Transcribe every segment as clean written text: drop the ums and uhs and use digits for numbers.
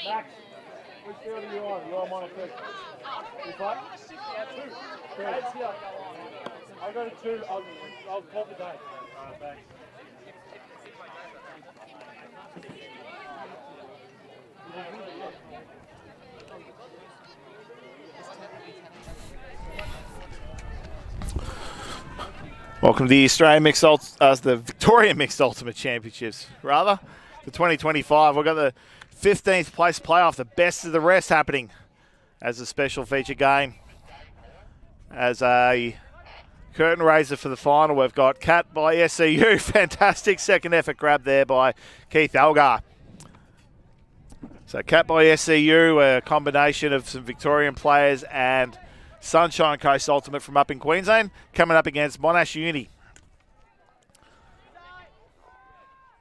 Max, which field are you on? You're on Monash Uni. You play? Two. I'll go to two. I'll call the day. All right, thanks. Welcome to the the Victorian Mixed Ultimate Championships, rather. The 2025. We've got the 15th place playoff, the best of the rest happening as a special feature game. As a curtain raiser for the final, we've got CATT by SCU. Fantastic second effort grab there by Keith Algar. So CATT by SCU, a combination of some Victorian players and Sunshine Coast Ultimate from up in Queensland, coming up against Monash Uni.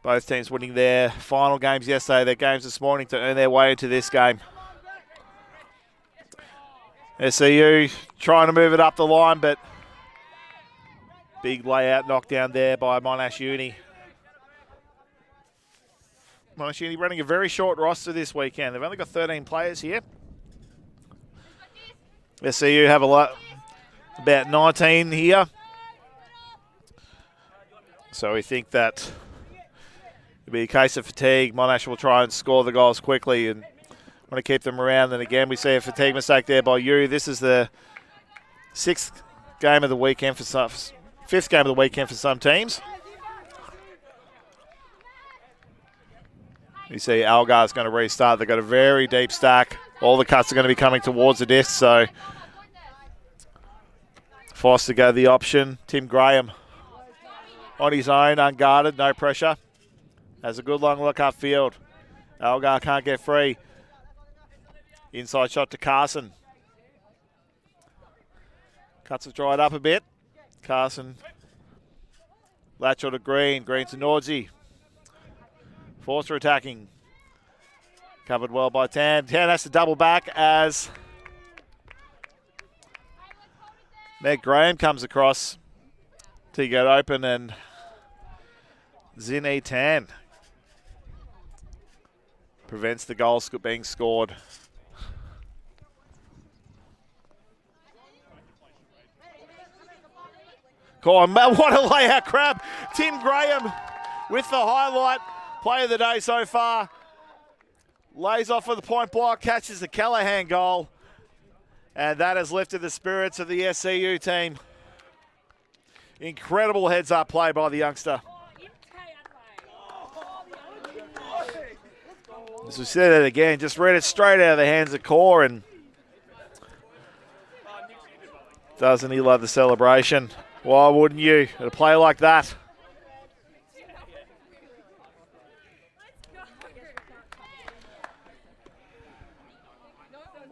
Both teams winning their final games yesterday, their games this morning to earn their way into this game. SCU trying to move it up the line, but big layout knockdown there by Monash Uni. Monash Uni running a very short roster this weekend. They've only got 13 players here. SCU have about 19 here. So we think that it'll be a case of fatigue. Monash will try and score the goals quickly and want to keep them around. And again, we see a fatigue mistake there by you. This is the fifth game of the weekend for some teams. You see Algar's going to restart. They've got a very deep stack. All the cuts are going to be coming towards the disc, so forced to go the option. Tim Graham on his own, unguarded, no pressure. Has a good long look upfield. Algar can't get free. Inside shot to Carson. Cuts have dried up a bit. Carson. Latchel to Green. Green to Nordsey. Forster attacking. Covered well by Tan. Tan has to double back as Meg Graham comes across to get open, and Zini Tan prevents the goal being scored. What a layout grab. Tim Graham with the highlight. Play of the day so far. Lays off with the point block, catches the Callahan goal. And that has lifted the spirits of the SCU team. Incredible heads-up play by the youngster. As we said it again, just read it straight out of the hands of Core, and doesn't he love the celebration? Why wouldn't you at a play like that?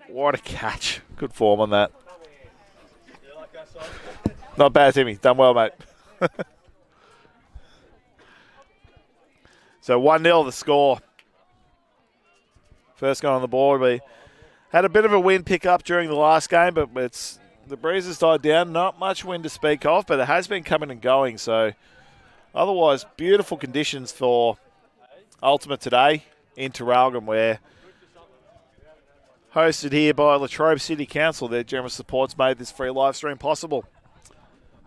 What a catch. Good form on that. Not bad, Timmy. Done well, mate. So 1-0 the score. First goal on the board. We had a bit of a wind pick up during the last game, but the breeze has died down. Not much wind to speak of, but it has been coming and going. So otherwise, beautiful conditions for Ultimate today in Traralgon, where hosted here by Latrobe City Council. Their generous support's made this free live stream possible.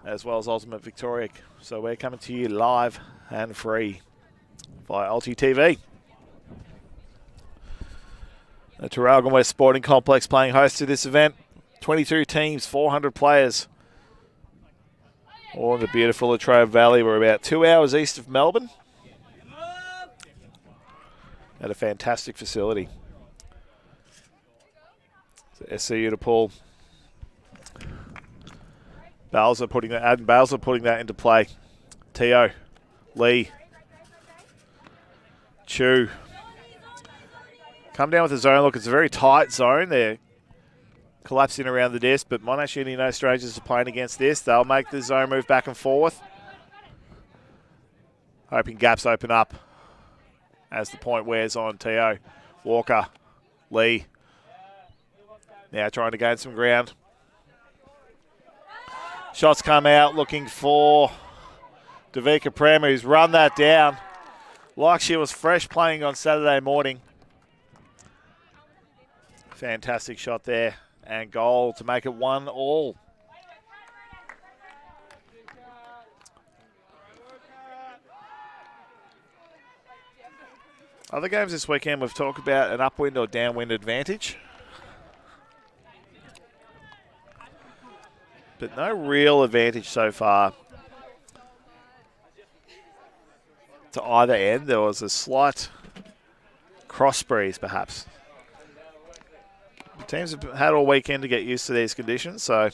as well as Ultimate Victoria. So we're coming to you live and free via Ulti TV. The Traralgon West Sporting Complex playing host to this event. 22 teams, 400 players. All in the beautiful Latrobe Valley. We're about 2 hours east of Melbourne. At a fantastic facility. So SCU to pull. Balzer putting that into play. Teo, Lee, Chu. Come down with the zone. Look, it's a very tight zone. They're collapsing around the disc, but Monash Uni, no strangers to playing against this. They'll make the zone move back and forth. Hoping gaps open up as the point wears on. Teo, Walker, Lee. Now trying to gain some ground. Shots come out looking for Davika Prem, who's run that down like she was fresh playing on Saturday morning. Fantastic shot there. And goal to make it 1-1. Other games this weekend, we've talked about an upwind or downwind advantage. But no real advantage so far to either end. There was a slight cross breeze, perhaps. The teams have had all weekend to get used to these conditions, so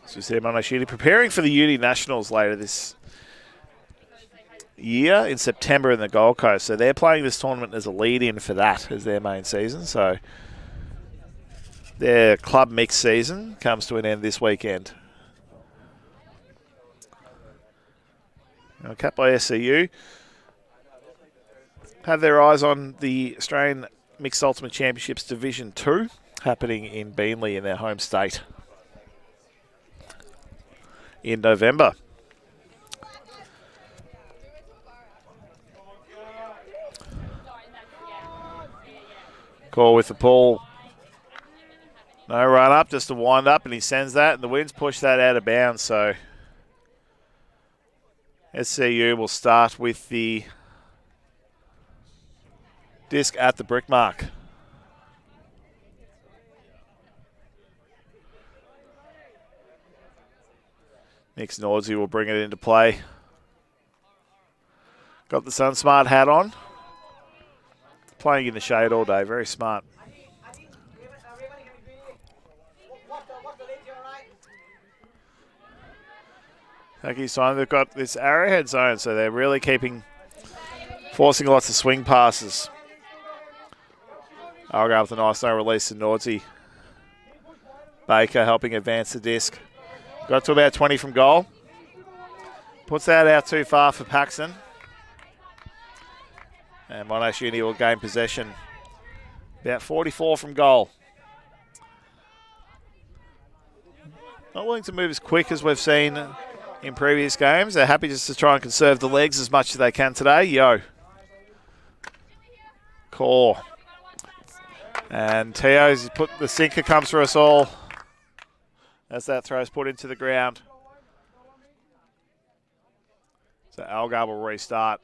so we see Monash Uni preparing for the Uni Nationals later this year in September in the Gold Coast. So they're playing this tournament as a lead-in for that as their main season. So their club mix season comes to an end this weekend. Now, capped by SCU. Have their eyes on the Australian Mixed Ultimate Championships Division 2 happening in Beenleigh in their home state in November. Call with the pull. No run up, just a wind up, and he sends that, and the wind's pushed that out of bounds. So SCU will start with the disc at the brick mark. Nick's Nordsey will bring it into play. Got the Sun Smart hat on. Playing in the shade all day, very smart. Thank you, Simon. They've got this arrowhead zone, so they're really forcing lots of swing passes. I'll go with a nice no release to Nordsey. Baker helping advance the disc. Got to about 20 from goal. Puts that out too far for Paxson. And Monash Uni will gain possession. About 44 from goal. Not willing to move as quick as we've seen in previous games. They're happy just to try and conserve the legs as much as they can today. Yo. Core. And Teo's put the sinker comes for us all as that throw's put into the ground. So Algar will restart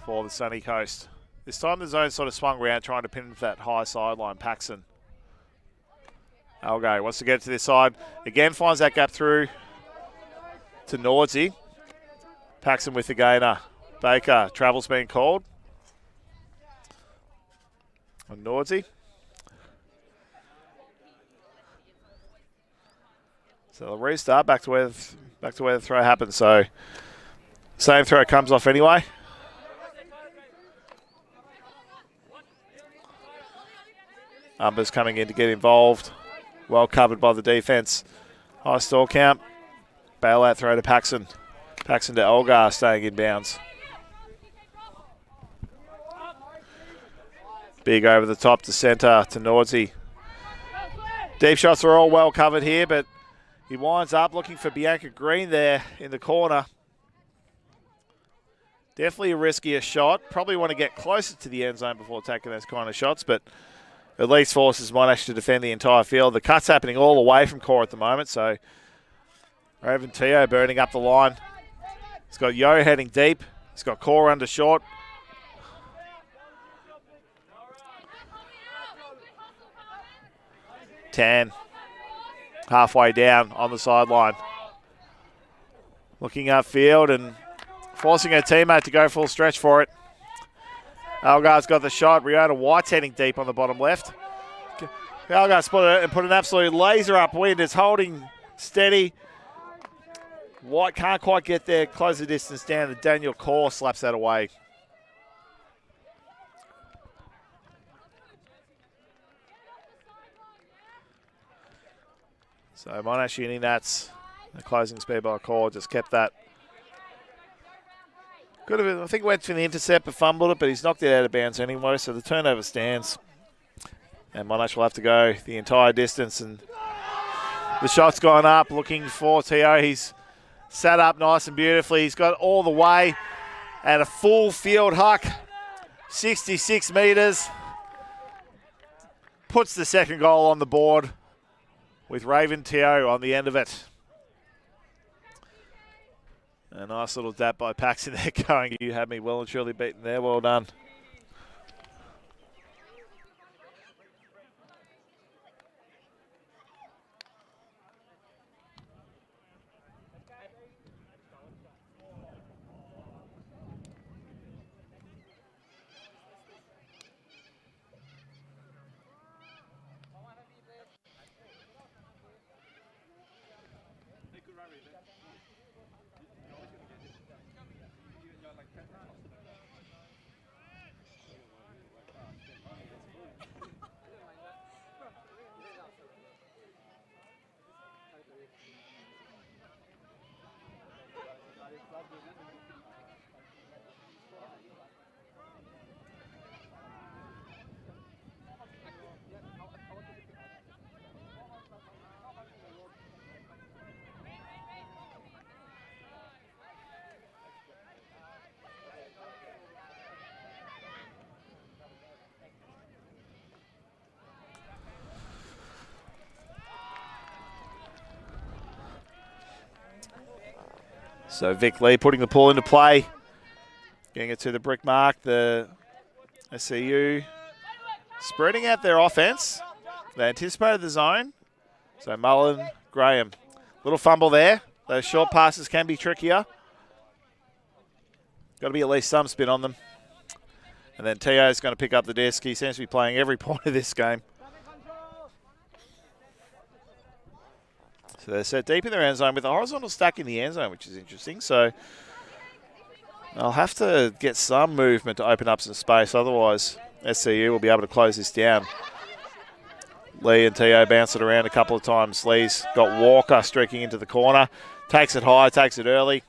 for the sunny coast. This time the zone sort of swung around trying to pin that high sideline. Paxson. Algar wants to get to this side. Again finds that gap through to Nordsey. Paxson with the gainer. Baker, travel's been called. On Nordsey. So they'll restart back to where the throw happened. So same throw comes off anyway. Umbers coming in to get involved. Well covered by the defence. High stall count. Bailout throw to Paxson. Paxson to Elgar staying in bounds. Big over the top to centre to Nordsey. Deep shots are all well covered here, but He winds up looking for Bianca Green there in the corner. Definitely a riskier shot. Probably want to get closer to the end zone before taking those kind of shots, but at least forces Monash to defend the entire field. The cut's happening all away from core at the moment, so Raven Teo burning up the line. He's got Yo heading deep. He's got core under short. Tan halfway down on the sideline. Looking upfield and forcing her teammate to go full stretch for it. Algar's got the shot. Rihanna White's heading deep on the bottom left. Algar's put an absolute laser upwind. It's holding steady. White can't quite get there. Close the distance down. And Daniel Kaur slaps that away. So Monash UniNats, the closing speed by Kaur, just kept that. Could have, I think, went for the intercept but fumbled it, but he's knocked it out of bounds anyway, so the turnover stands. And Monash will have to go the entire distance, and the shot's gone up, looking for Teo. He's sat up nice and beautifully. He's got all the way at a full field huck, 66 metres. Puts the second goal on the board with Raven Teo on the end of it. A nice little dap by Paxton there going, you had me well and truly beaten there. Well done. So Vic Lee putting the pull into play. Getting it to the brick mark. The SCU spreading out their offense. They anticipated the zone. So Mullen, Graham. Little fumble there. Those short passes can be trickier. Got to be at least some spin on them. And then Teo's going to pick up the disc. He seems to be playing every point of this game. So they're set deep in their end zone with a horizontal stack in the end zone, which is interesting. So I'll have to get some movement to open up some space. Otherwise, SCU will be able to close this down. Lee and Teo bounce it around a couple of times. Lee's got Walker streaking into the corner. Takes it high, takes it early.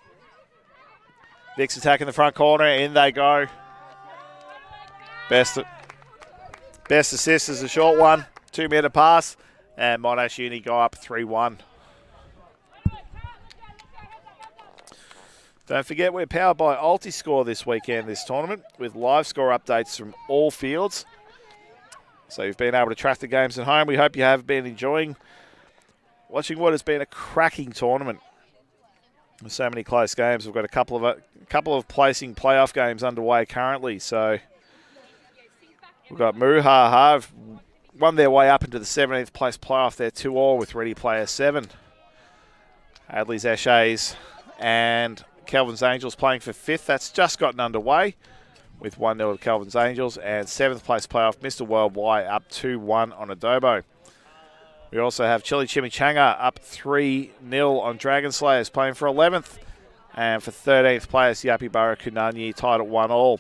Vic's attacking the front corner. In they go. Best assist is a short one. 2-metre pass. And Monash Uni go up 3-1. Don't forget, we're powered by Ultiscore this weekend, this tournament, with live score updates from all fields. So you've been able to track the games at home. We hope you have been enjoying watching what has been a cracking tournament. With so many close games, we've got a couple of placing playoff games underway currently. So we've got Muhaha have won their way up into the 17th place playoff. They're 2-all with Ready Player 7. Adley's Eshays and Kelvin's Angels playing for 5th. That's just gotten underway with 1-0 to Kelvin's Angels. And 7th place playoff, Mr. Worldwide up 2-1 on Adobo. We also have Chili Chimichanga up 3-0 on Dragon Slayers playing for 11th. And for 13th place, Yapi Barra Kunanyi tied at 1-all.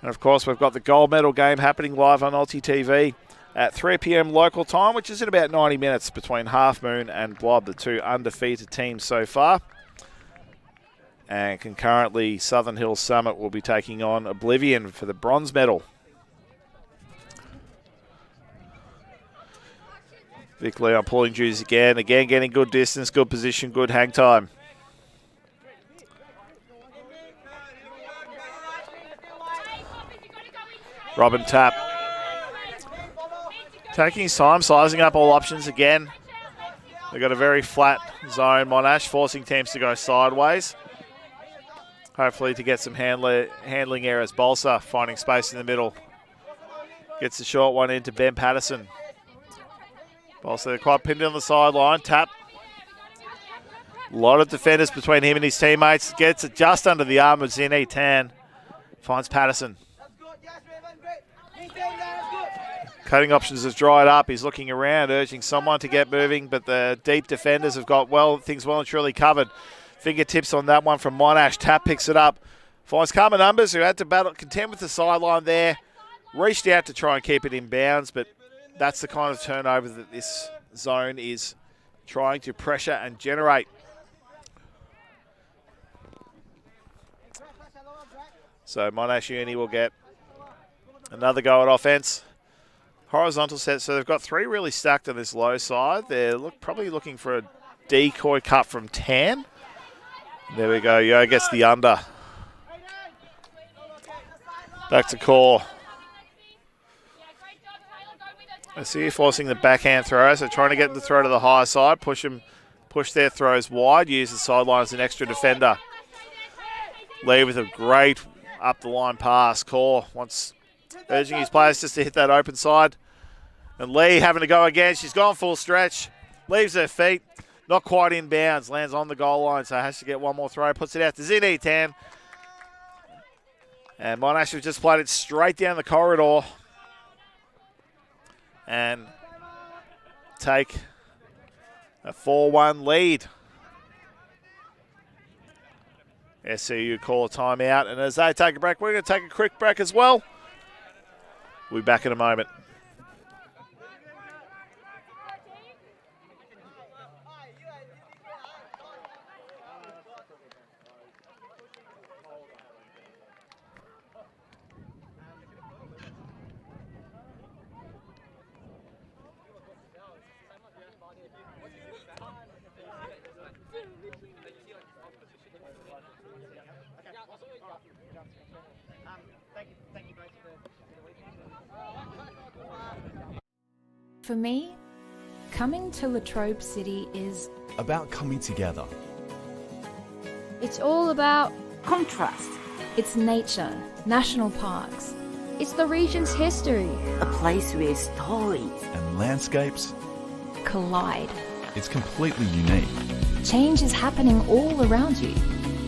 And of course, we've got the gold medal game happening live on Ulti TV at 3 p.m. local time, which is in about 90 minutes between Half Moon and Blob, the two undefeated teams so far. And concurrently, Southern Hills Summit will be taking on Oblivion for the bronze medal. Vic Leon pulling duties again. Again, getting good distance, good position, good hang time. Robin Tapp. Taking his time, sizing up all options again. They've got a very flat zone, Monash, forcing teams to go sideways. Hopefully to get some handling errors. Bolsa finding space in the middle. Gets the short one into Ben Patterson. Bolsa quite pinned on the sideline. Tapp. A lot of defenders between him and his teammates. Gets it just under the arm of Zini Tan. Finds Patterson. Cutting options have dried up. He's looking around, urging someone to get moving, but the deep defenders have got things well and truly covered. Fingertips on that one from Monash. Tapp picks it up. Finds Karma Numbers, who had to contend with the sideline there. Reached out to try and keep it in bounds, but that's the kind of turnover that this zone is trying to pressure and generate. So Monash Uni will get another go at offense. Horizontal set, so they've got 3 really stacked on this low side. They're probably looking for a decoy cut from Tan. There we go, Yo gets the under. Back to core. SCU forcing the backhand throw, so trying to get the throw to the higher side, push their throws wide, use the sideline as an extra defender. Lee with a great up the line pass. Core wants urging his players just to hit that open side. And Lee having to go again. She's gone full stretch. Leaves her feet. Not quite in bounds. Lands on the goal line, so has to get one more throw. Puts it out to Zini Tan. And Monash have just played it straight down the corridor. And take a 4-1 lead. SCU call a timeout. And as they take a break, we're going to take a quick break as well. We'll be back in a moment. For me, coming to Latrobe City is about coming together. It's all about contrast. It's nature, national parks. It's the region's history. A place where stories and landscapes collide. It's completely unique. Change is happening all around you.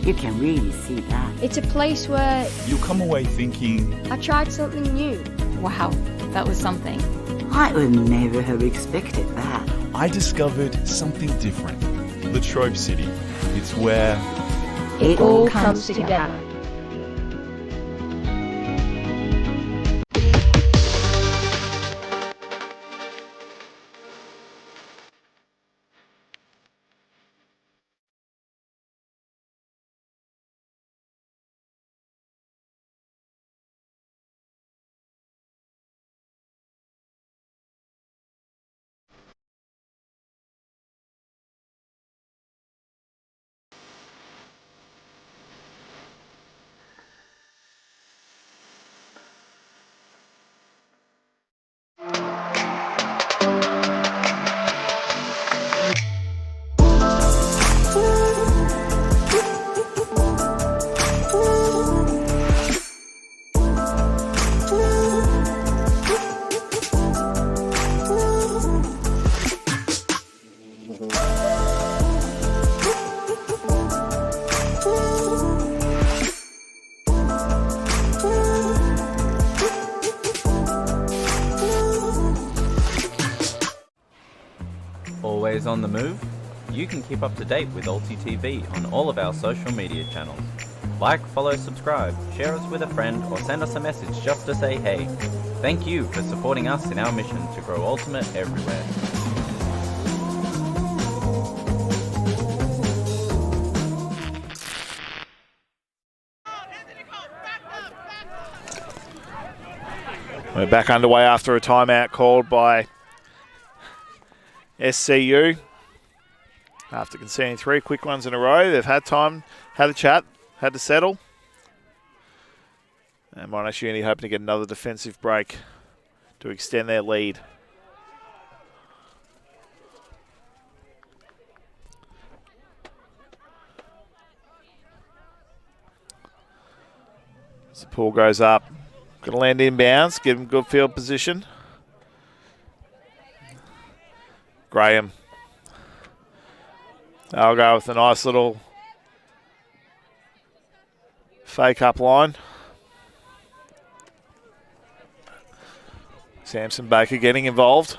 You can really see that. It's a place where you'll come away thinking, I tried something new. Wow, that was something. I would never have expected that. I discovered something different. Latrobe City. It's where it all comes together. Always on the move? You can keep up to date with Alti TV on all of our social media channels. Like, follow, subscribe, share us with a friend, or send us a message just to say hey. Thank you for supporting us in our mission to grow Ultimate everywhere. We're back underway after a timeout called by SCU, after conceding 3 quick ones in a row, they've had time, had a chat, had to settle. And Monash Uni hoping to get another defensive break to extend their lead. As the pull goes up, going to land inbounds, give him good field position. Graham. I'll go with a nice little fake up line. Samson Baker getting involved.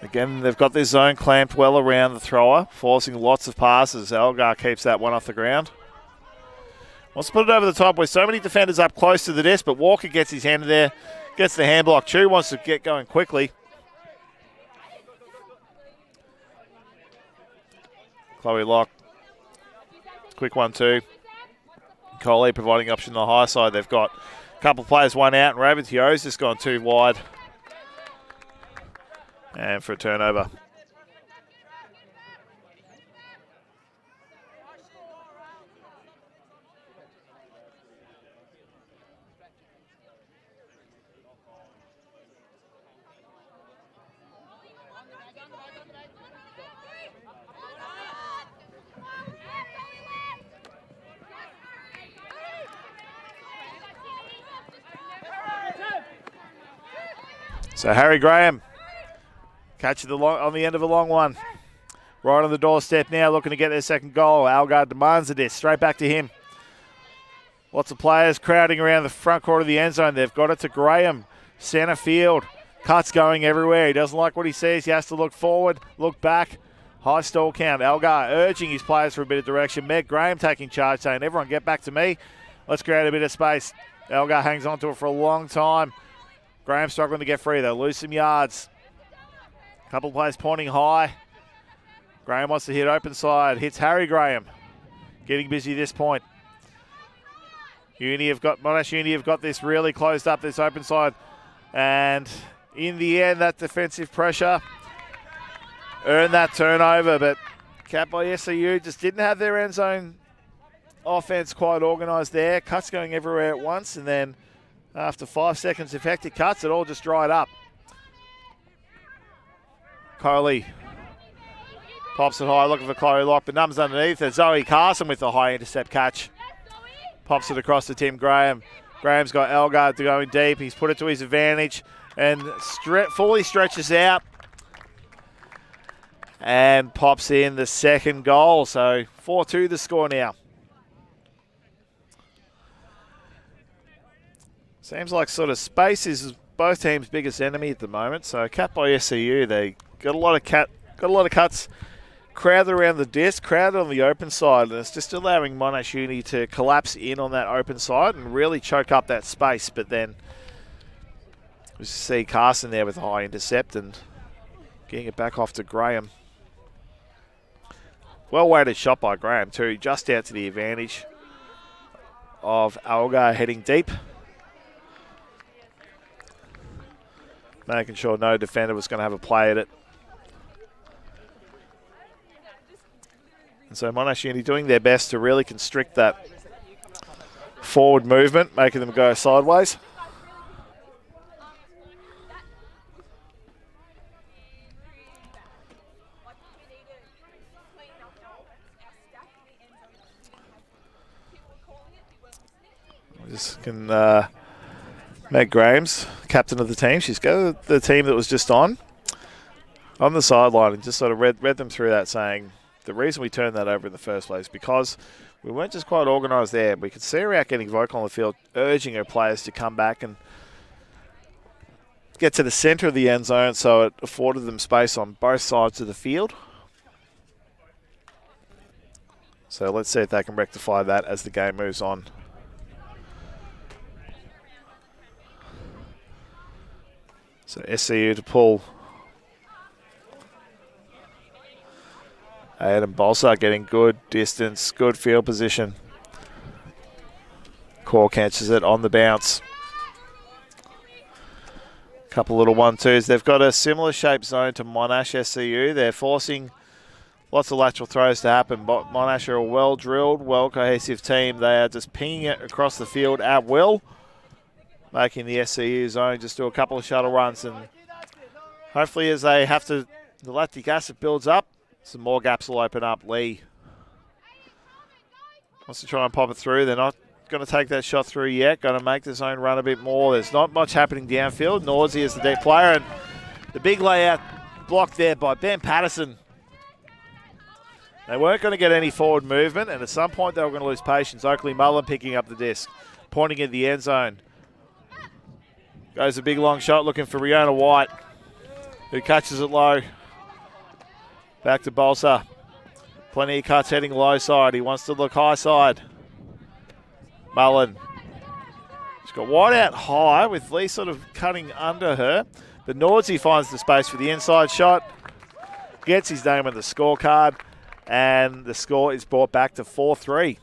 Again, they've got their zone clamped well around the thrower, forcing lots of passes. Algar keeps that one off the ground. Wants to put it over the top with so many defenders up close to the disc, but Walker gets his hand in there, gets the hand block. Chu wants to get going quickly. Chloe Locke, quick 1-2. Coley providing option on the high side. They've got a couple of players, one out, and Rabbitio's just gone too wide. And for a turnover. So Harry Graham catching on the end of a long one. Right on the doorstep now, looking to get their second goal. Algar demands a disc, straight back to him. Lots of players crowding around the front court of the end zone. They've got it to Graham, centre field. Cuts going everywhere. He doesn't like what he sees. He has to look forward, look back. High stall count. Algar urging his players for a bit of direction. Meg Graham taking charge, saying, everyone get back to me. Let's create a bit of space. Algar hangs on to it for a long time. Graham struggling to get free. They'll lose some yards. A couple of players pointing high. Graham wants to hit open side. Hits Harry Graham. Getting busy at this point. Monash Uni have got this really closed up, this open side. And in the end, that defensive pressure earned that turnover. But CATT by SCU just didn't have their end zone offense quite organised there. Cuts going everywhere at once. And then after 5 seconds of hectic cuts, it all just dried up. Coley pops it high, looking for Chloe Locke, but numbers underneath. There's Zoe Carson with the high intercept catch. Pops it across to Tim Graham. Graham's got Algar going deep. He's put it to his advantage and fully stretches out and pops in the second goal. So 4-2 the score now. Seems like sort of space is both teams' biggest enemy at the moment. So CATT by SCU, they got a lot of cuts, crowded around the disc, crowded on the open side, and it's just allowing Monash Uni to collapse in on that open side and really choke up that space. But then we see Carson there with a high intercept and getting it back off to Graham. Well-weighted shot by Graham too, just out to the advantage of Algar heading deep. Making sure no defender was going to have a play at it. And so Monash Uni doing their best to really constrict that forward movement, making them go sideways. Just can Meg Graham's captain of the team. She's got the team that was just on the sideline and just sort of read them through that, saying the reason we turned that over in the first place because we weren't just quite organised there. We could see her out getting vocal on the field, urging her players to come back and get to the centre of the end zone, so it afforded them space on both sides of the field. So let's see if they can rectify that as the game moves on. So SCU to pull. Adam Bolsa getting good distance, good field position. Core catches it on the bounce. Couple little 1-2s. They've got a similar shaped zone to Monash SCU. They're forcing lots of lateral throws to happen. But Monash are a well-drilled, well-cohesive team. They are just pinging it across the field at will, making the SCU zone just do a couple of shuttle runs. And hopefully as they have to, the lactic acid builds up, some more gaps will open up. Lee wants to try and pop it through. They're not going to take that shot through yet. Going to make the zone run a bit more. There's not much happening downfield. Norsey is the deep player, and the big layout blocked there by Ben Patterson. They weren't going to get any forward movement, and at some point they were going to lose patience. Oakley Mullen picking up the disc, pointing at the end zone. Goes a big long shot looking for Riona White, who catches it low. Back to Bolsa. Plenty of cuts heading low side. He wants to look high side. Mullen. She's got White out high with Lee sort of cutting under her. But Nordsey finds the space for the inside shot. Gets his name on the scorecard. And the score is brought back to 4-3.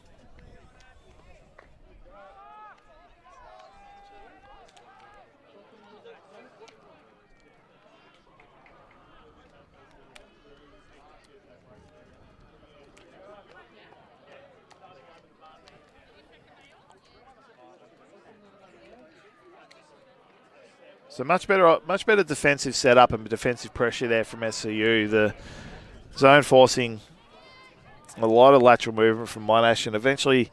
So much better defensive setup and defensive pressure there from SCU. The zone forcing a lot of lateral movement from Monash, and eventually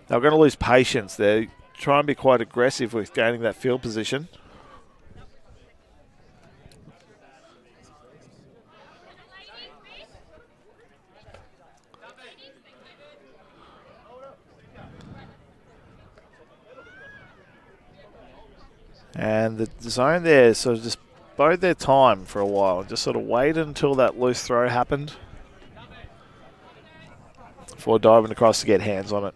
they're going to lose patience. They try and be quite aggressive with gaining that field position. And the zone there sort of just bode their time for a while. Just sort of waited until that loose throw happened before diving across to get hands on it.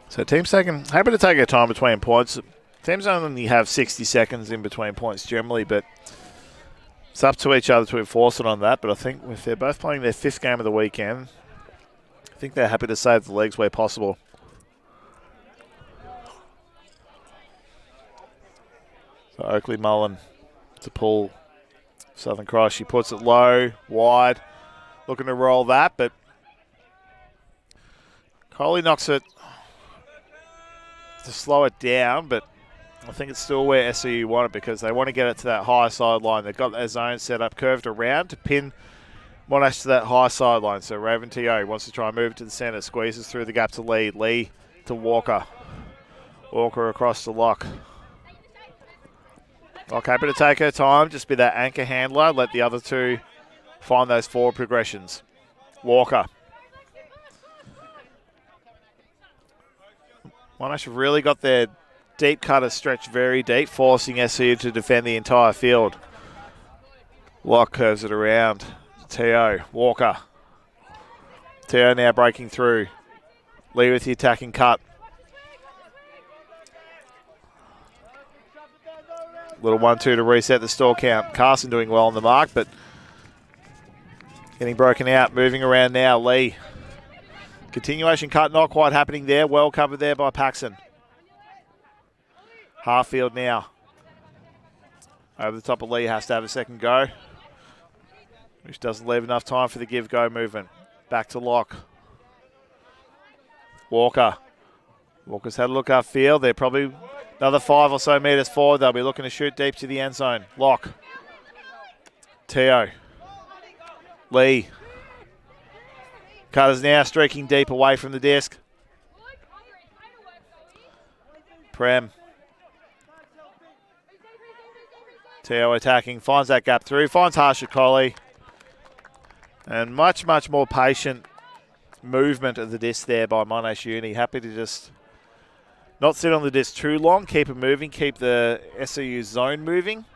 So teams happy to take their time between points. Teams only have 60 seconds in between points generally, but it's up to each other to enforce it on that. But I think if they're both playing their 5th game of the weekend, I think they're happy to save the legs where possible. So Oakley Mullen to pull Southern Cross. She puts it low, wide, looking to roll that, but Coley knocks it to slow it down, but I think it's still where SCU want it because they want to get it to that high sideline. They've got their zone set up, curved around to pin Monash to that high sideline. So Raven T.O. wants to try and move it to the centre, squeezes through the gap to Lee. Lee to Walker. Walker across the lock. Lock happy to take her time, just be that anchor handler, let the other two find those forward progressions. Walker. Monash have really got their deep cutter stretched very deep, forcing SCU to defend the entire field. Lock curves it around. T.O. Walker. T.O. now breaking through. Lee with the attacking cut. Little 1-2 to reset the stall count. Carson doing well on the mark, but getting broken out. Moving around now. Lee. Continuation cut not quite happening there. Well covered there by Paxson. Half field now. Over the top of Lee, has to have a second go, which doesn't leave enough time for the give-go movement. Back to Lock. Walker. Walker's had a look upfield. They're probably another 5 or so metres forward. They'll be looking to shoot deep to the end zone. Lock. T.O. Lee. Cutters now streaking deep away from the disc. Prem. T.O. attacking, finds that gap through, finds Harsha Colley. And much more patient movement of the disc there by Monash Uni. Happy to just not sit on the disc too long, keep it moving, keep the SCU zone moving.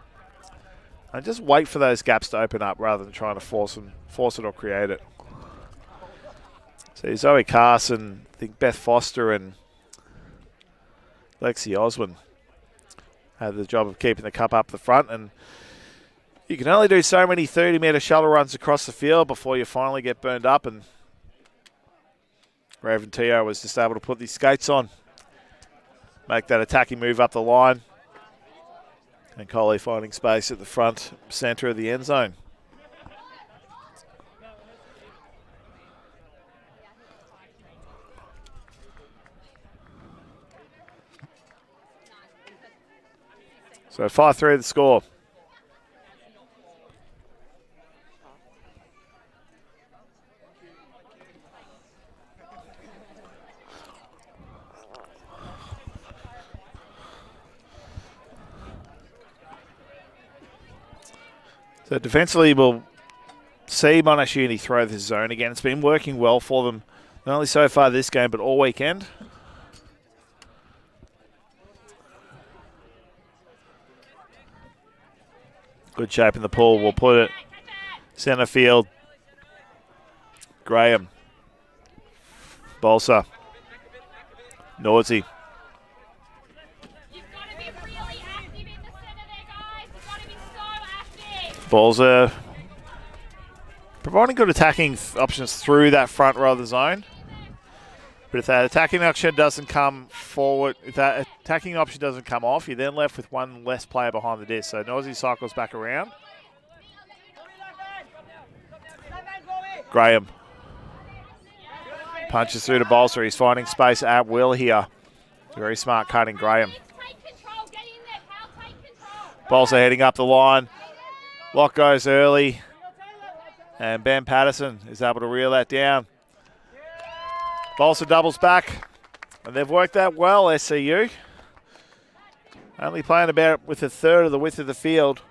And just wait for those gaps to open up rather than trying to force it or create it. So Zoe Carson, I think Beth Foster and Lexi Oswin had the job of keeping the cup up the front, and you can only do so many 30-metre shuttle runs across the field before you finally get burned up, and Raven Teo was just able to put these skates on, make that attacking move up the line, and Coley finding space at the front centre of the end zone. So 5-3 the score. So defensively, we'll see Monash Uni throw this zone again. It's been working well for them, not only so far this game, but all weekend. Good shape in the pool. We'll put it centre field. Graham. Bolsa. Naughty. Bolsa providing good attacking options through that front row of the zone. But if that attacking option doesn't come forward, if that attacking option doesn't come off, you're then left with one less player behind the disc. So Nosy cycles back around. Graham punches through to Bolster. He's finding space at will here. Very smart cutting, Graham. Bolster heading up the line. Lock goes early. And Ben Patterson is able to reel that down. Bolster doubles back. And they've worked that well, SCU. Only playing about with a third of the width of the field.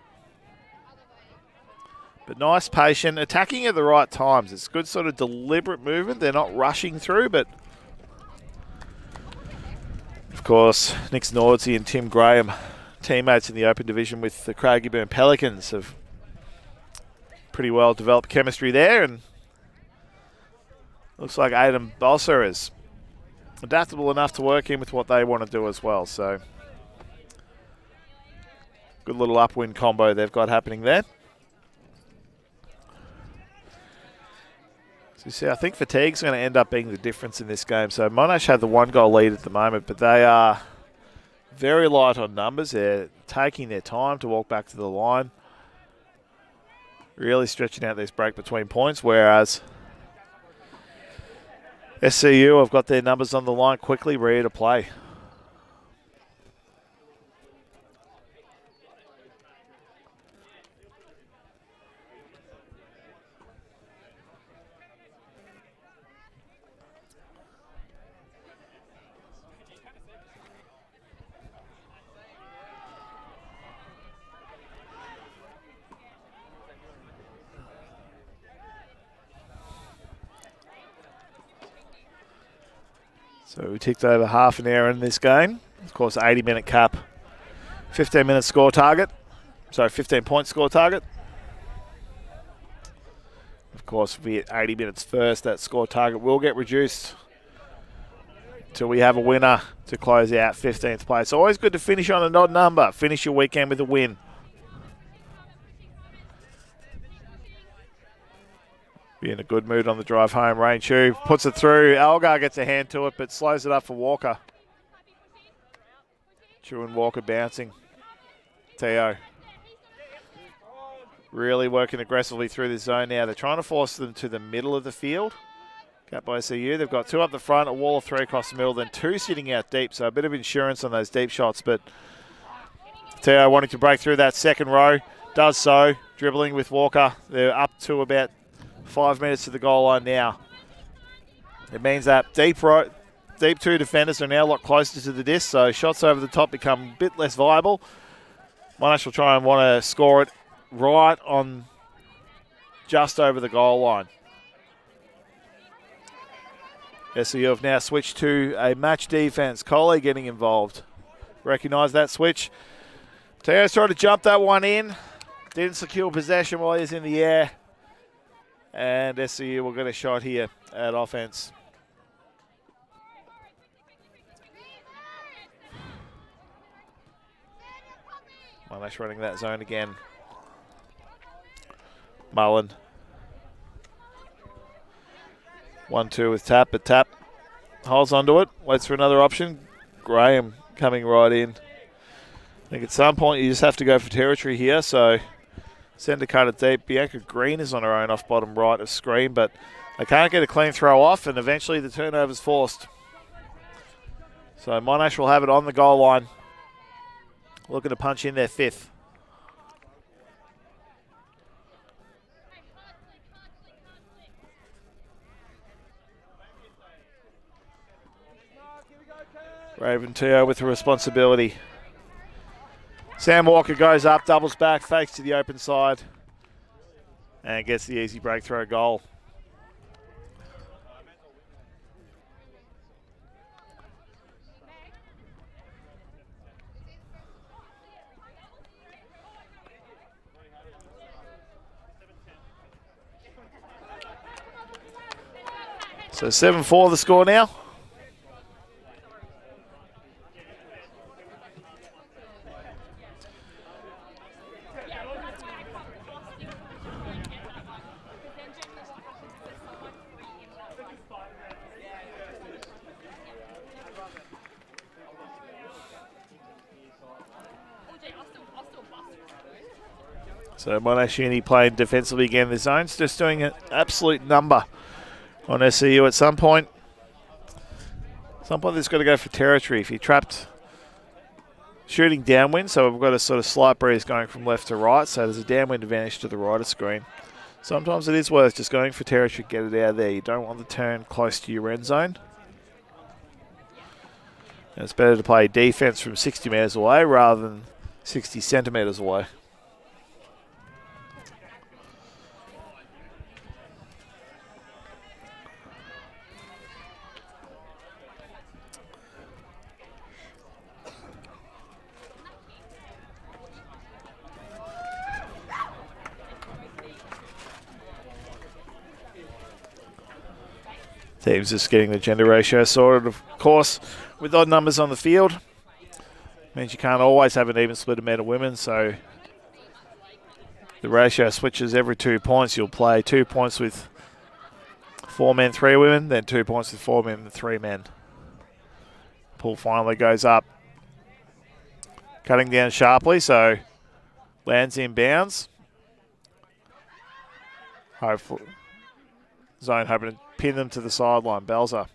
But nice, patient, attacking at the right times. It's good sort of deliberate movement. They're not rushing through, but of course, Nick Nordsey and Tim Graham, teammates in the Open Division with the Craigieburn Pelicans, have pretty well developed chemistry there, and looks like Aidan Bolser is adaptable enough to work in with what they want to do as well. So good little upwind combo they've got happening there. So you see, I think fatigue's going to end up being the difference in this game. So Monash have the 1-goal lead at the moment, but they are very light on numbers. They're taking their time to walk back to the line, really stretching out this break between points, whereas SCU have got their numbers on the line quickly, ready to play. So we ticked over half an hour in this game. Of course, 80-minute cap, 15-minute score target. Sorry, 15-point score target. Of course, if we hit 80 minutes first, that score target will get reduced until we have a winner to close out 15th place. Always good to finish on an odd number. Finish your weekend with a win. Be in a good mood on the drive home. Rain Chu puts it through. Algar gets a hand to it, but slows it up for Walker. Chu and Walker bouncing. Teo really working aggressively through the zone now. They're trying to force them to the middle of the field. Got by SCU. They've got 2 up the front, a wall of 3 across the middle, then 2 sitting out deep. So a bit of insurance on those deep shots, but Teo wanting to break through that second row. Does so. Dribbling with Walker. They're up to about 5 minutes to the goal line now. It means that deep 2 defenders are now a lot closer to the disc, so shots over the top become a bit less viable. Monash will try and want to score it right on just over the goal line. SCU have now switched to a match defense. Coley getting involved. Recognise that switch. Teo's trying to jump that one in. Didn't secure possession while he's in the air. And SCU will get a shot here at offense. Monash running that zone again. Mullen. 1-2 with Tap, but Tap holds onto it. Waits for another option. Graham coming right in. I think at some point you just have to go for territory here, so send a cut it deep. Bianca Green is on her own off bottom right of screen, but they can't get a clean throw off, and eventually the turnover's forced. So Monash will have it on the goal line. Looking to punch in their 5th. Raven Teo with the responsibility. Sam Walker goes up, doubles back, fakes to the open side, and gets the easy break throw goal. So 7-4 the score now. So Monash Uni playing defensively again. The zone's just doing an absolute number on SCU at some point. They've got to go for territory. If you're trapped shooting downwind, so we've got a sort of slight breeze going from left to right, so there's a downwind advantage to the right of screen. Sometimes it is worth just going for territory, get it out of there. You don't want the turn close to your end zone. And it's better to play defense from 60 metres away rather than 60 centimetres away. Teams just getting the gender ratio sorted, of course, with odd numbers on the field. Means you can't always have an even split of men and women, so the ratio switches every 2 points. You'll play 2 points with 4 men, 3 women, then 2 points with 4 men and 3 men. Pool finally goes up. Cutting down sharply, so lands in bounds. Hopefully, zone hoping to pin them to the sideline. Belzer.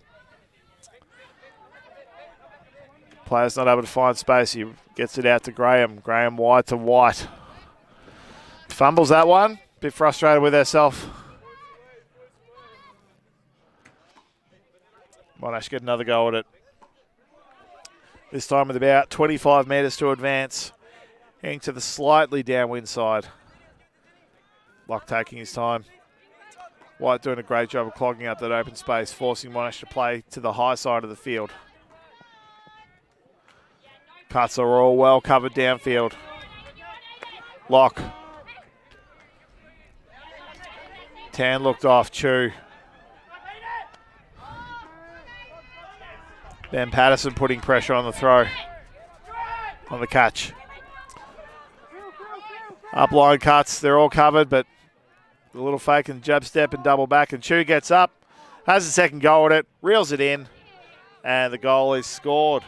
Player's not able to find space. He gets it out to Graham. Graham wide to White. Fumbles that one. Bit frustrated with herself. Monash get another go at it. This time with about 25 metres to advance. Heading to the slightly downwind side. Lock taking his time. White doing a great job of clogging up that open space, forcing Monash to play to the high side of the field. Cuts are all well covered downfield. Lock. Tan looked off. Chu. Ben Patterson putting pressure on the throw. On the catch. Upline cuts. They're all covered, but a little fake and jab step and double back, and Chu gets up, has a second go at it, reels it in, and the goal is scored.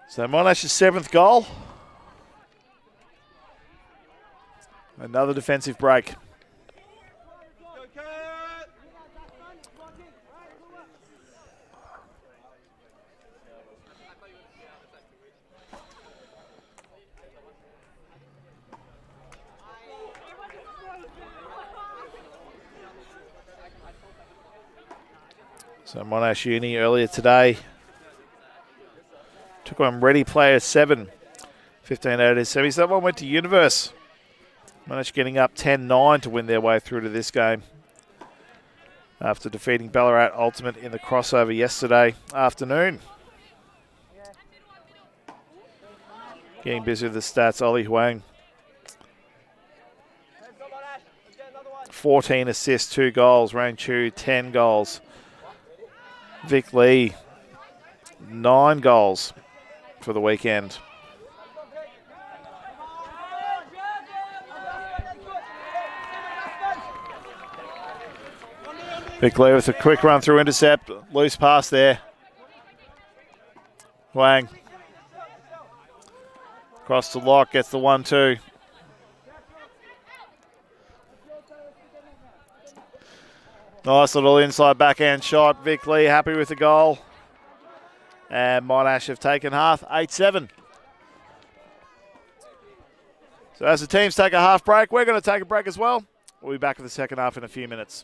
So Monash's 7th goal. Another defensive break. So Monash Uni earlier today took on Ready Player 7, 15 out of his semis. That one went to Universe. Monash getting up 10-9 to win their way through to this game after defeating Ballarat Ultimate in the crossover yesterday afternoon. Getting busy with the stats, Ollie Huang. 14 assists, 2 goals. Rain Chu, 10 goals. Vic Lee, 9 goals for the weekend. Vic Lee with a quick run through intercept. Loose pass there. Huang. Across the lock, gets the 1-2. Nice little inside backhand shot. Vic Lee happy with the goal. And Monash have taken half, 8-7. So as the teams take a half break, we're going to take a break as well. We'll be back for the second half in a few minutes.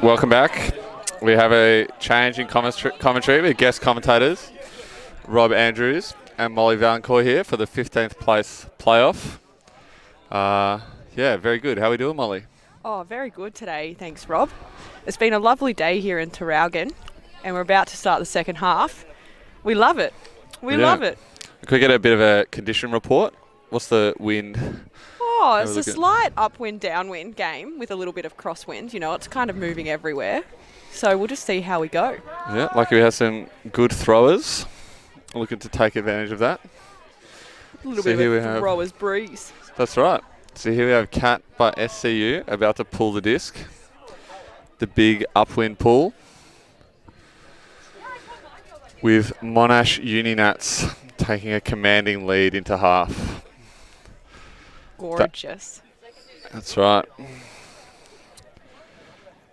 Welcome back. We have a change in commentary with guest commentators Rob Andrews and Molly Valancourt here for the 15th place playoff. Yeah, very good. How are we doing, Molly? Oh, very good today. Thanks, Rob. It's been a lovely day here in Traralgon, and we're about to start the second half. We love it. We love it. Could we get a bit of a condition report? What's the wind? Oh, it's a slight upwind, downwind game with a little bit of crosswind. You know, it's kind of moving everywhere. So we'll just see how we go. Yeah, lucky we have some good throwers looking to take advantage of that. A little bit of a thrower's breeze. That's right. So here we have CATT by SCU about to pull the disc. The big upwind pull. With Monash UniNats taking a commanding lead into half. Gorgeous. That's right.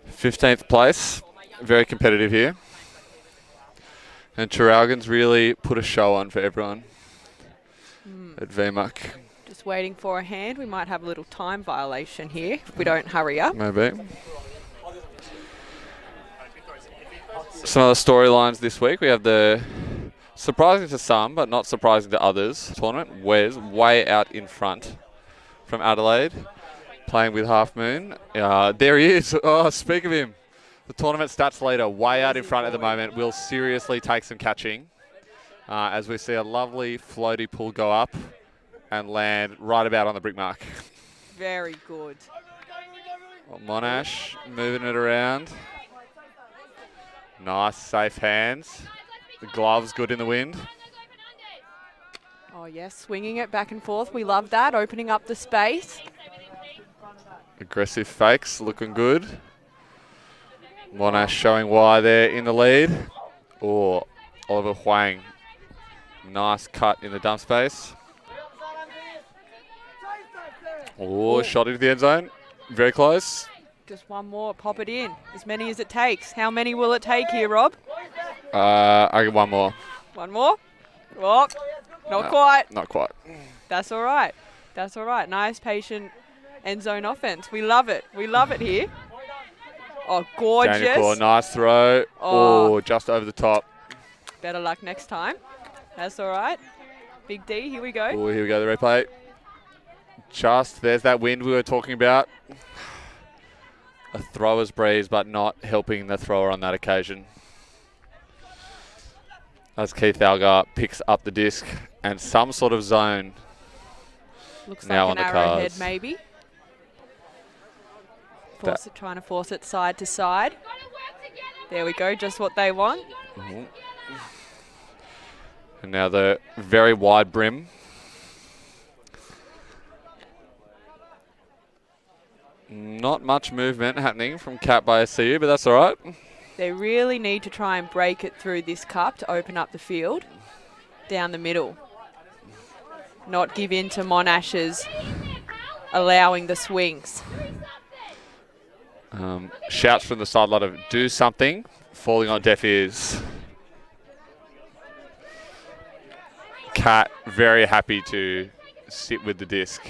15th place. Very competitive here. And Traralgon's really put a show on for everyone at VMUC. Just waiting for a hand. We might have a little time violation here if we don't hurry up. Maybe. Some other storylines this week. We have the surprising to some, but not surprising to others tournament. Wes way out in front from Adelaide, playing with Half Moon. There he is. Oh, speak of him. The tournament stats leader way out in front at the moment will seriously take some catching as we see a lovely floaty pull go up and land right about on the brick mark. Very good. Well, Monash moving it around. Nice, safe hands. The gloves good in the wind. Oh, yes, swinging it back and forth. We love that, opening up the space. Aggressive fakes, looking good. Monash showing why they're in the lead. Oh, Oliver Huang. Nice cut in the dump space. Oh, shot into the end zone. Very close. Just one more, pop it in. As many as it takes. How many will it take here, Rob? I get one more. One more? Oh, not quite. Not quite. That's all right. That's all right. Nice, patient end zone offense. We love it. We love it here. Oh, gorgeous. Daniel, nice throw. Oh, just over the top. Better luck next time. That's all right. Big D, here we go. Oh, here we go, the replay. Just, there's that wind we were talking about. A thrower's breeze, but not helping the thrower on that occasion. As Keith Algar picks up the disc and some sort of zone. Looks now like on an the arrowhead, cards. maybe. Trying to force it side to side. There we go, just what they want. And now the very wide brim. Not much movement happening from CATT by SCU, but that's all right. They really need to try and break it through this cup to open up the field down the middle. Not give in to Monash's allowing the swings. Shouts from the sideline of do something, falling on deaf ears. CATT very happy to sit with the disc.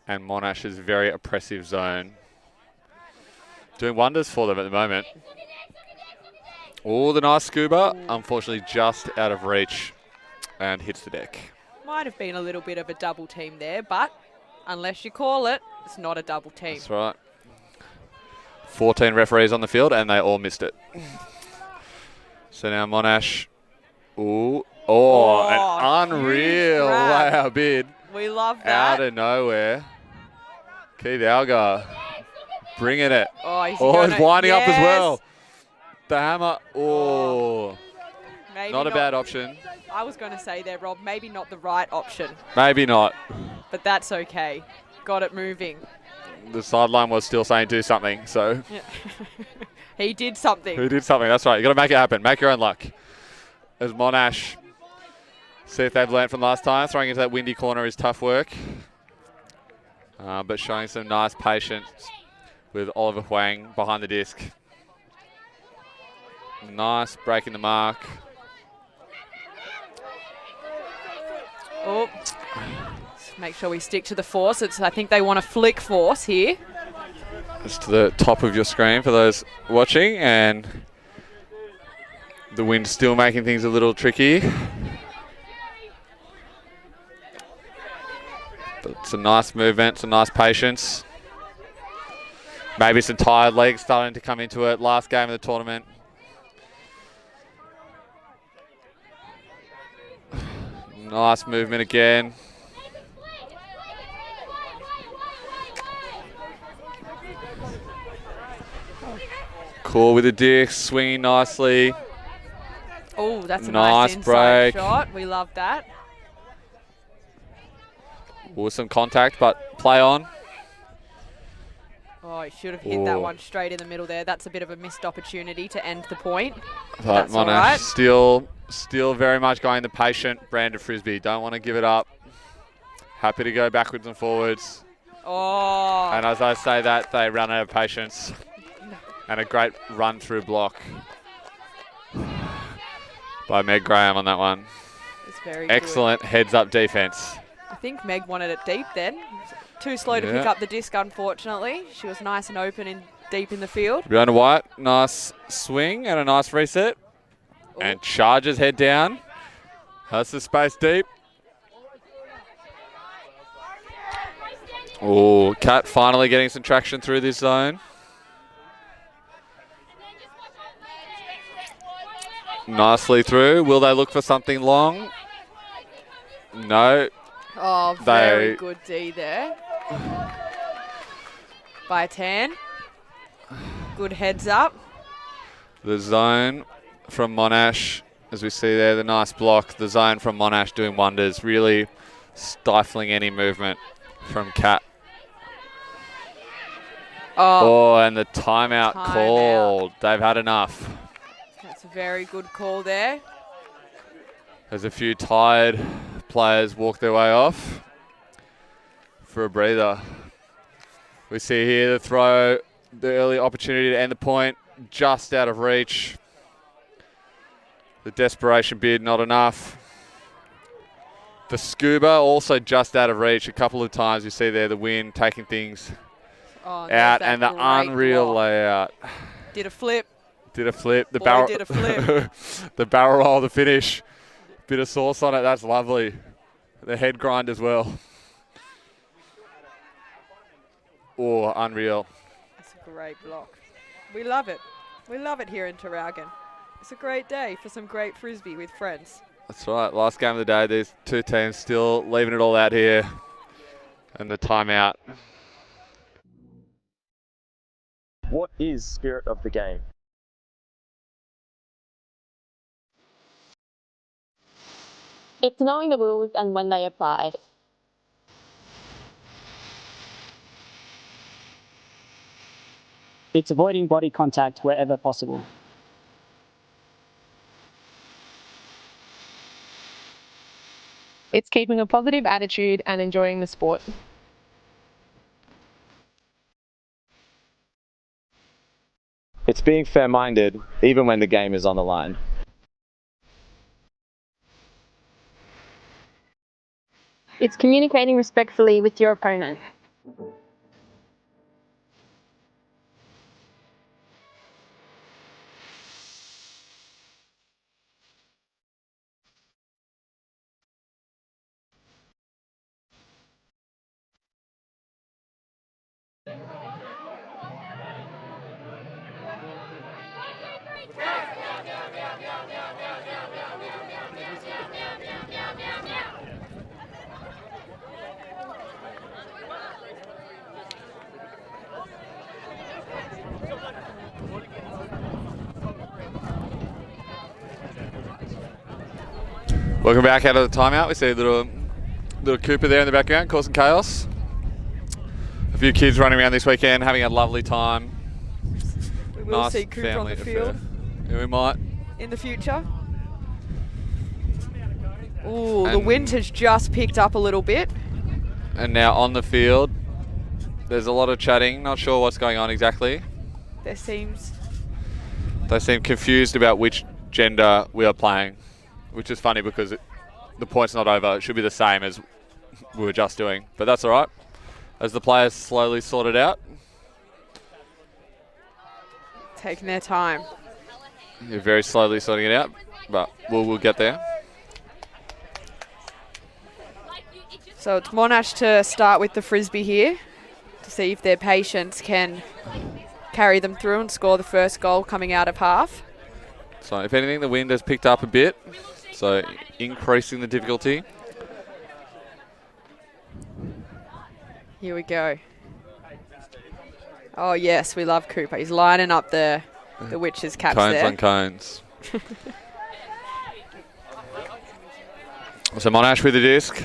And Monash's very oppressive zone. Doing wonders for them at the moment. Oh, the nice scuba. Unfortunately, just out of reach and hits the deck. Might have been a little bit of a double team there, but unless you call it, it's not a double team. That's right. 14 referees on the field, and they all missed it. So now Monash. Ooh. Oh, an unreal wow bid. We love that. Out of nowhere. Keith Algar bringing it. Oh, he's winding up as well. The hammer. Oh. Maybe not a bad option. I was going to say there, Rob, maybe not the right option. Maybe not. But that's okay. Got it moving. The sideline was still saying do something, so. Yeah. He did something. He did something, that's right. You got to make it happen. Make your own luck. As Monash See if they've learnt from last time. Throwing into that windy corner is tough work. But showing some nice patience with Oliver Huang behind the disc. Nice breaking the mark. Oh, make sure we stick to the force. I think they want a flick force here. Just to the top of your screen for those watching, and the wind's still making things a little tricky. But it's a nice movement, some nice patience. Maybe some tired legs starting to come into it. Last game of the tournament. Nice movement again. Cool with the disc, swinging nicely. Oh, that's a nice inside shot. We love that. With some contact, but play on. Oh, he should have hit that one straight in the middle there. That's a bit of a missed opportunity to end the point. But that's all Monash right. still very much going the patient brand of frisbee. Don't want to give it up. Happy to go backwards and forwards. Oh. And as I say that, they run out of patience. And a great run through block by Meg Graham on that one. It's very excellent good. Heads up defense. I think Meg wanted it deep then. Too slow to pick up the disc, unfortunately. She was nice and open and deep in the field. Rihanna White, nice swing and a nice reset. Ooh. And charges head down. Has the space deep. Oh, CATT finally getting some traction through this zone. Nicely through. Will they look for something long? No. Oh, very good D there. By 10. Good heads up. The zone from Monash, as we see there, the nice block. The zone from Monash doing wonders, really stifling any movement from CATT. Oh, and the timeout called. They've had enough. That's a very good call there. As a few tired players walk their way off for a breather. We see here the throw, the early opportunity to end the point, just out of reach. The desperation bid, not enough. The scuba, also just out of reach. A couple of times you see there the wind taking things out, and the unreal layout. Did a flip. Did a flip. The Boy, barrel did a flip. The barrel roll, the finish. Bit of sauce on it, that's lovely. The head grind as well. Oh, unreal. That's a great block. We love it. We love it here in Traralgon. It's a great day for some great frisbee with friends. That's right, last game of the day. These two teams still leaving it all out here. And the timeout. What is spirit of the game? It's knowing the rules and when they apply. It's avoiding body contact wherever possible. It's keeping a positive attitude and enjoying the sport. It's being fair-minded, even when the game is on the line. It's communicating respectfully with your opponent. Welcome back out of the timeout. We see a little Cooper there in the background causing chaos. A few kids running around this weekend having a lovely time. We will see Cooper on the field. Yeah, we might. In the future. Ooh, the wind has just picked up a little bit. And now on the field, there's a lot of chatting. Not sure what's going on exactly. They seem confused about which gender we are playing, which is funny because the point's not over. It should be the same as we were just doing, but that's all right. As the players slowly sort it out. Taking their time. You're very slowly sorting it out, but we'll get there. So it's Monash to start with the frisbee here to see if their patience can carry them through and score the first goal coming out of half. So if anything, the wind has picked up a bit, so increasing the difficulty. Here we go. Oh yes, we love Cooper. He's lining up the witches' caps cones there. on cones. So Monash with the disc.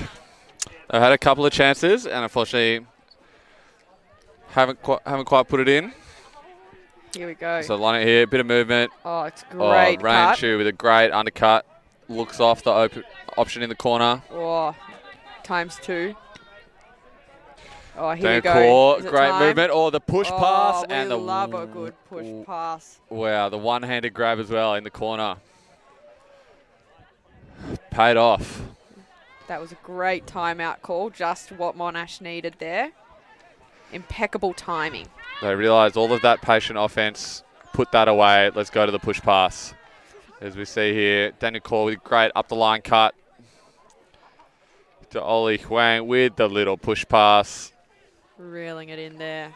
They've had a couple of chances and unfortunately haven't quite put it in. Here we go. So line it here, bit of movement. Oh, it's great cut. Rain shoe with a great undercut. Looks off the option in the corner. Oh, ×2. Oh, here we go. Court, Is it great time? movement. Oh, the push pass. We And the love a good push pass. Wow, the one-handed grab as well in the corner. Paid off. That was a great timeout call. Just what Monash needed there. Impeccable timing. They realised all of that patient offense, put that away. Let's go to the push pass. As we see here, Daniel Kaur with a great up-the-line cut. To Oli Huang with the little push pass. Reeling it in there.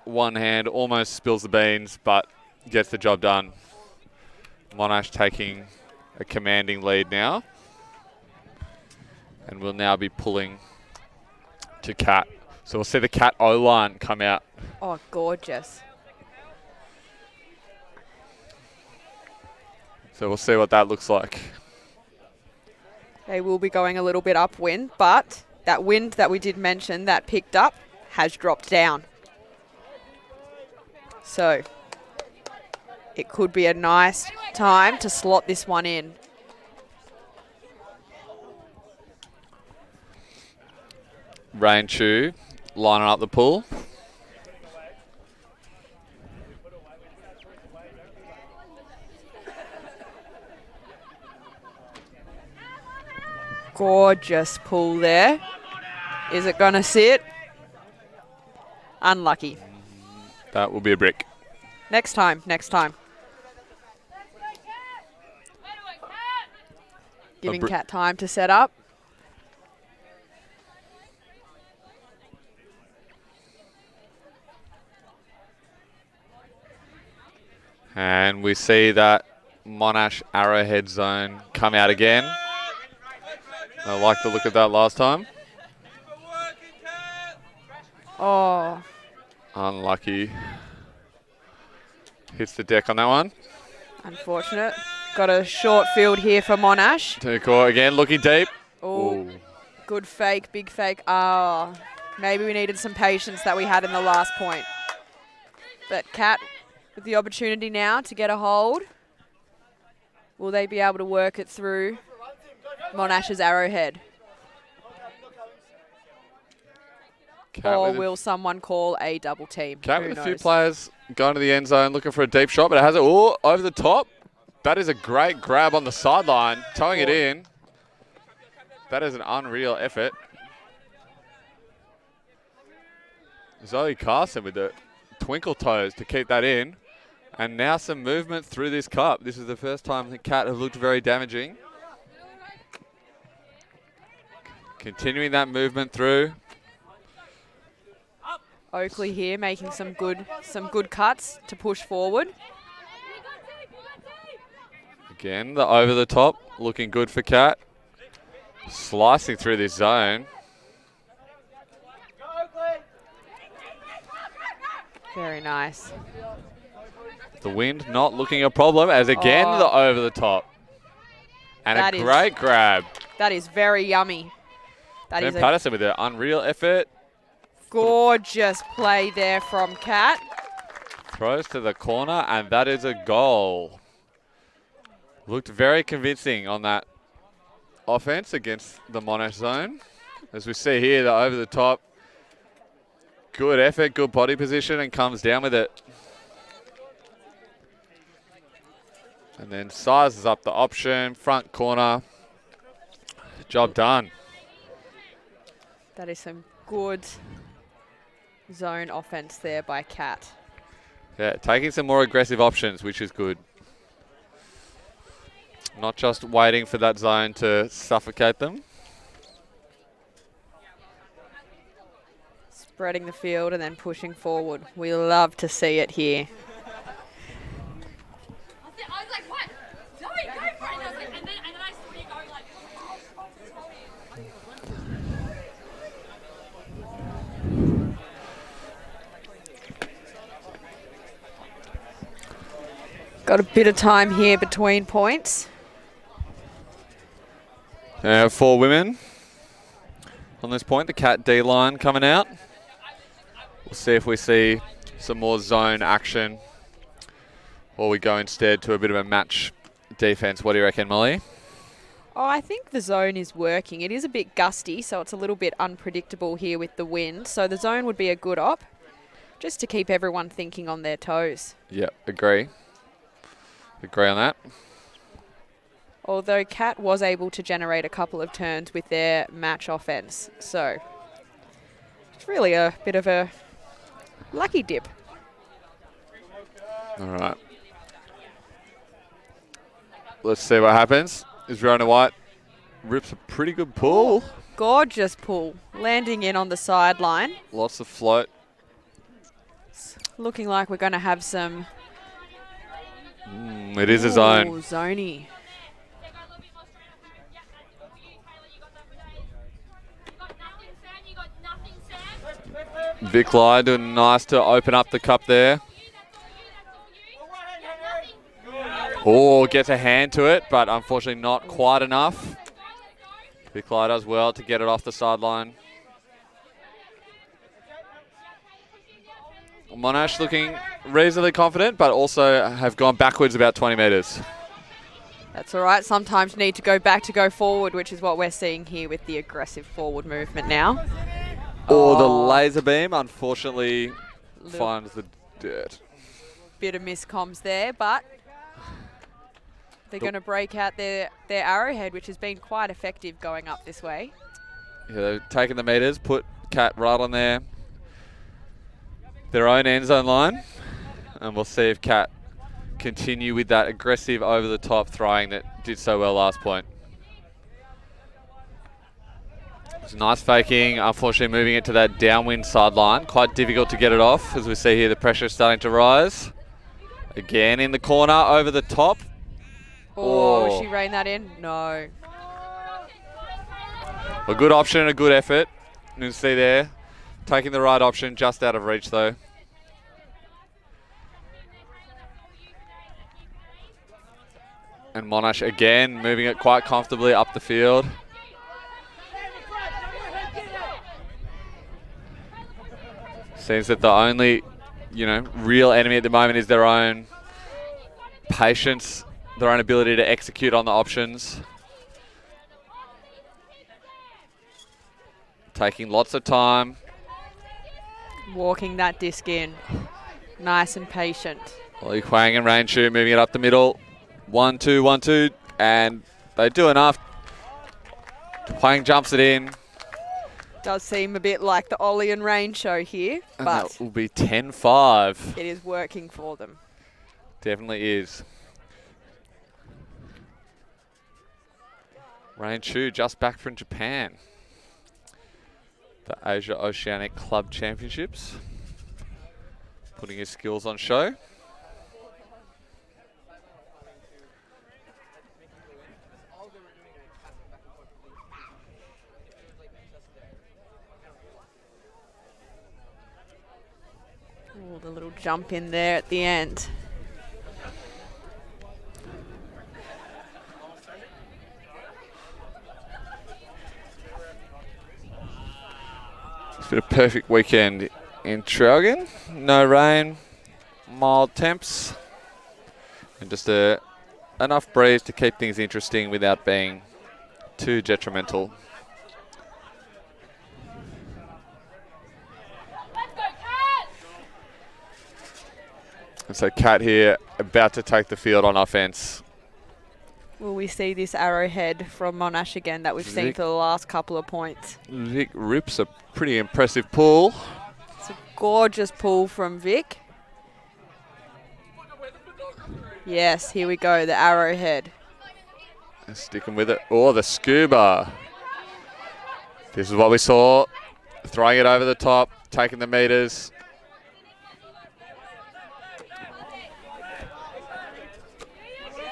One hand almost spills the beans, but gets the job done. Monash taking a commanding lead now. And we'll now be pulling to CATT. So we'll see the CATT O-line come out. Oh, gorgeous. So we'll see what that looks like. They will be going a little bit upwind, but that wind that we did mention that picked up has dropped down. So it could be a nice time to slot this one in. Rain Chu lining up the pool. Gorgeous pull there. Is it going to sit? Unlucky. That will be a brick. Next time, next time. Giving CATT time to set up. And we see that Monash Arrowhead zone come out again. I like the look of that last time. Oh. Unlucky. Hits the deck on that one. Unfortunate. Got a short field here for Monash. To the court again, looking deep. Oh, good fake, big fake. Oh, maybe we needed some patience that we had in the last point. But CATT with the opportunity now to get a hold. Will they be able to work it through Monash's Arrowhead? Or will someone call a double team? CATT with a few players going to the end zone looking for a deep shot, but it has it over the top. That is a great grab on the sideline, towing it in. That is an unreal effort. Zoe Carson with the twinkle toes to keep that in. And now some movement through this cup. This is the first time the CATT have looked very damaging. Continuing that movement through. Oakley here making some good cuts to push forward. Again, the over the top looking good for CATT. Slicing through this zone. Very nice. The wind not looking a problem as again the over the top. And a great grab. That is very yummy. That Ben is Patterson with an unreal effort. Gorgeous play there from CATT. Throws to the corner and that is a goal. Looked very convincing on that offense against the Monash zone. As we see here, the over the top. Good effort, good body position, and comes down with it. And then sizes up the option, front corner. Job done. That is some good zone offense there by CATT. Yeah, taking some more aggressive options, which is good. Not just waiting for that zone to suffocate them. Spreading the field and then pushing forward. We love to see it here. Got a bit of time here between points. For women on this point, the CATT D line coming out. We'll see if we see some more zone action or we go instead to a bit of a match defense. What do you reckon, Molly? Oh, I think the zone is working. It is a bit gusty, so it's a little bit unpredictable here with the wind. So the zone would be a good op, just to keep everyone thinking on their toes. Yep, agree. Agree on that. Although CATT was able to generate a couple of turns with their match offense. So it's really a bit of a lucky dip. All right. Let's see what happens. Is Verona White rips a pretty good pull. Gorgeous pull. Landing in on the sideline. Lots of float. It's looking like we're going to have some... It is a zone. Zoney. Vic Lai doing nice to open up the cup there. Oh, gets a hand to it, but unfortunately not quite enough. Vic Lai does well to get it off the sideline. Monash looking reasonably confident, but also have gone backwards about 20 metres. That's all right. Sometimes you need to go back to go forward, which is what we're seeing here with the aggressive forward movement now. The laser beam, unfortunately, finds the dirt. Bit of miscomms there, but they're going to break out their arrowhead, which has been quite effective going up this way. Yeah, they're taking the meters, put CATT right on their own end zone line, and we'll see if CATT continue with that aggressive over-the-top throwing that did so well last point. It's nice faking, unfortunately moving it to that downwind sideline. Quite difficult to get it off. As we see here, the pressure is starting to rise. Again in the corner, over the top. Oh, she reined that in? No. A good option, a good effort. You can see there, taking the right option, just out of reach though. And Monash again, moving it quite comfortably up the field. Seems that the only, real enemy at the moment is their own patience, their own ability to execute on the options. Taking lots of time. Walking that disc in. Nice and patient. Oli Huang and Rain Chu moving it up the middle. 1-2, 1-2, and they do enough. Huang jumps it in. Does seem a bit like the Ollie and Rain show here, And but that will be 10-5. it is working for them. Definitely is. Rain Chu just back from Japan. The Asia Oceanic Club Championships. Putting his skills on show. Oh, the little jump in there at the end. It's been a perfect weekend in Traralgon. No rain, mild temps, and just enough breeze to keep things interesting without being too detrimental. And so CATT here about to take the field on offense. Will we see this arrowhead from Monash again that we've seen for the last couple of points? Vic rips a pretty impressive pull. It's a gorgeous pull from Vic. Yes, here we go, the arrowhead. Sticking with it. Oh, the scuba. This is what we saw. Throwing it over the top, taking the meters.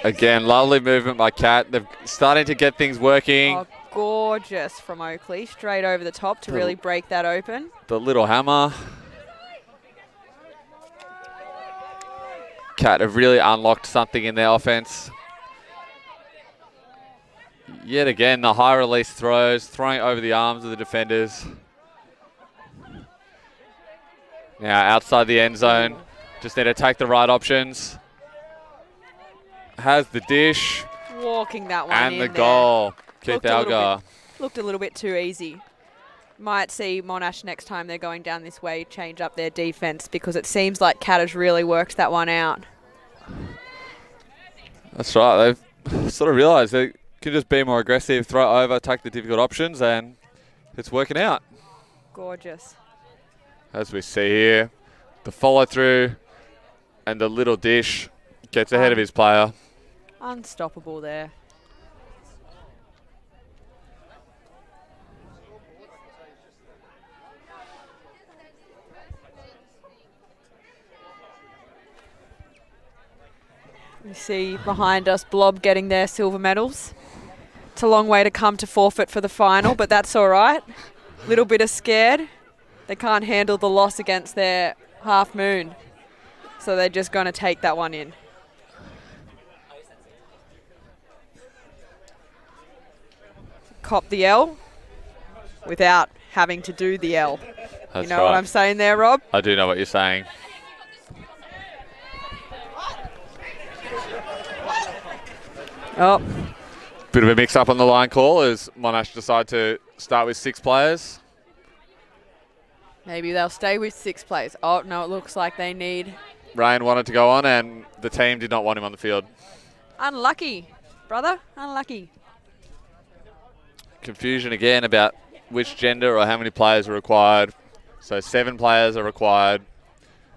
Again, lovely movement by CATT. They're starting to get things working. Oh, gorgeous from Oakley. Straight over the top to really break that open. The little hammer. CATT have really unlocked something in their offense. Yet again, the high release throws, throwing over the arms of the defenders. Now outside the end zone. Just need to take the right options. Has the dish. Walking that one and in the there. goal. Keith Algar. Looked a little bit too easy. Might see Monash next time they're going down this way change up their defense because it seems like CATT has really worked that one out. That's right. They've sort of realised they can just be more aggressive, throw over, take the difficult options, and it's working out. Gorgeous. As we see here, the follow through and the little dish gets ahead of his player. Unstoppable there. You see behind us Blob getting their silver medals. It's a long way to come to forfeit for the final, but that's all right. Little bit of scared. They can't handle the loss against their half moon. So they're just going to take that one in. Cop the L without having to do the L. That's you know what I'm saying there, Rob? I do know what you're saying. Oh. Bit of a mix-up on the line call as Monash decide to start with 6 players. Maybe they'll stay with 6 players. Oh, no, it looks like they need... Rain wanted to go on and the team did not want him on the field. Unlucky, brother. Unlucky. Confusion again about which gender or how many players are required. So 7 players are required,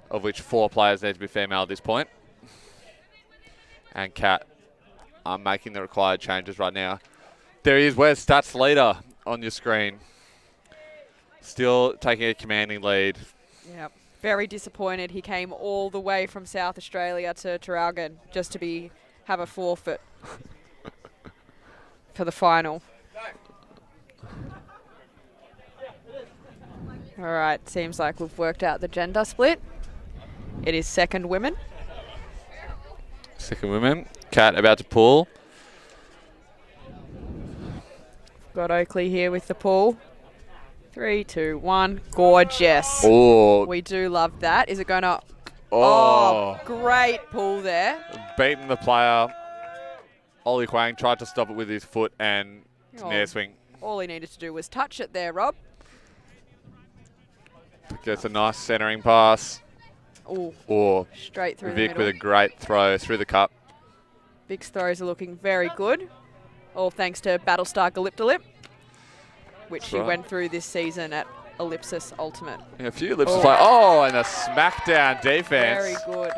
of which 4 players need to be female at this point. And CATT are making the required changes right now. There he is. Where's Stats Leader on your screen? Still taking a commanding lead. Yep. Very disappointed. He came all the way from South Australia to Traralgon just to have a forfeit for the final. All right, seems like we've worked out the gender split. It is second women. Second women. CATT about to pull. Got Oakley here with the pull. 3, 2, 1. Gorgeous. Oh. We do love that. Is it going to... Oh. Great pull there. Beating the player. Ollie Huang tried to stop it with his foot and nair swing. All he needed to do was touch it there, Rob. Gets a nice centering pass. Ooh. Or straight through Vic the middle. with a great throw through the cup. Vic's throws are looking very good. All thanks to Battlestar Galiptolip, which That's he right. went through this season at Ellipsis Ultimate. Yeah, a few ellipses play. Oh, and a smackdown defense. Very good.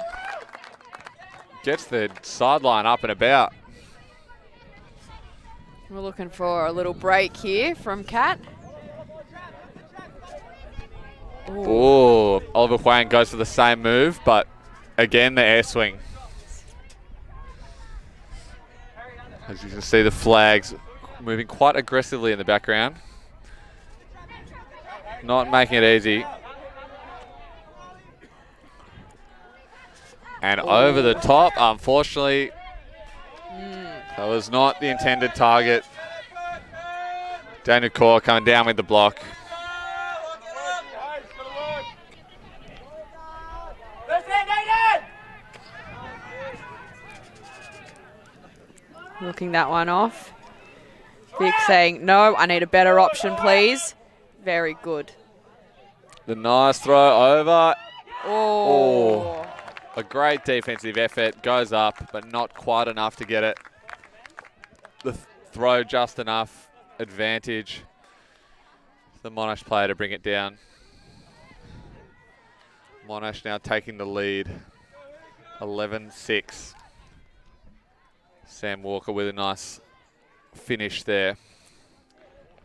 Gets the sideline up and about. We're looking for a little break here from CATT. Oh, Oliver Huang goes for the same move, but again, the air swing. As you can see, the flags moving quite aggressively in the background. Not making it easy. And over the top, unfortunately, that was not the intended target. Daniel Kaur coming down with the block. Looking that one off. Vic saying, no, I need a better option, please. Very good. The nice throw over. Oh. A great defensive effort. Goes up, but not quite enough to get it. The throw just enough advantage. The Monash player to bring it down. Monash now taking the lead. 11-6. Sam Walker with a nice finish there.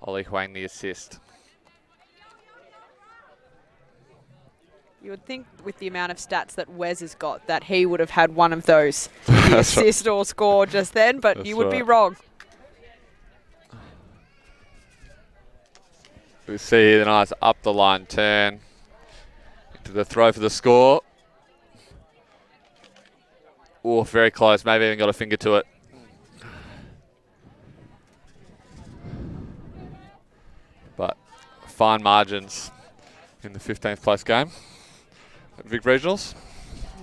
Ollie Huang the assist. You would think with the amount of stats that Wes has got that he would have had one of those, the assist or score just then, but That's you would be right. wrong. We see here the nice up the line turn into the throw for the score. Oh, very close. Maybe even got a finger to it. But fine margins in the 15th place game at Vic Regionals.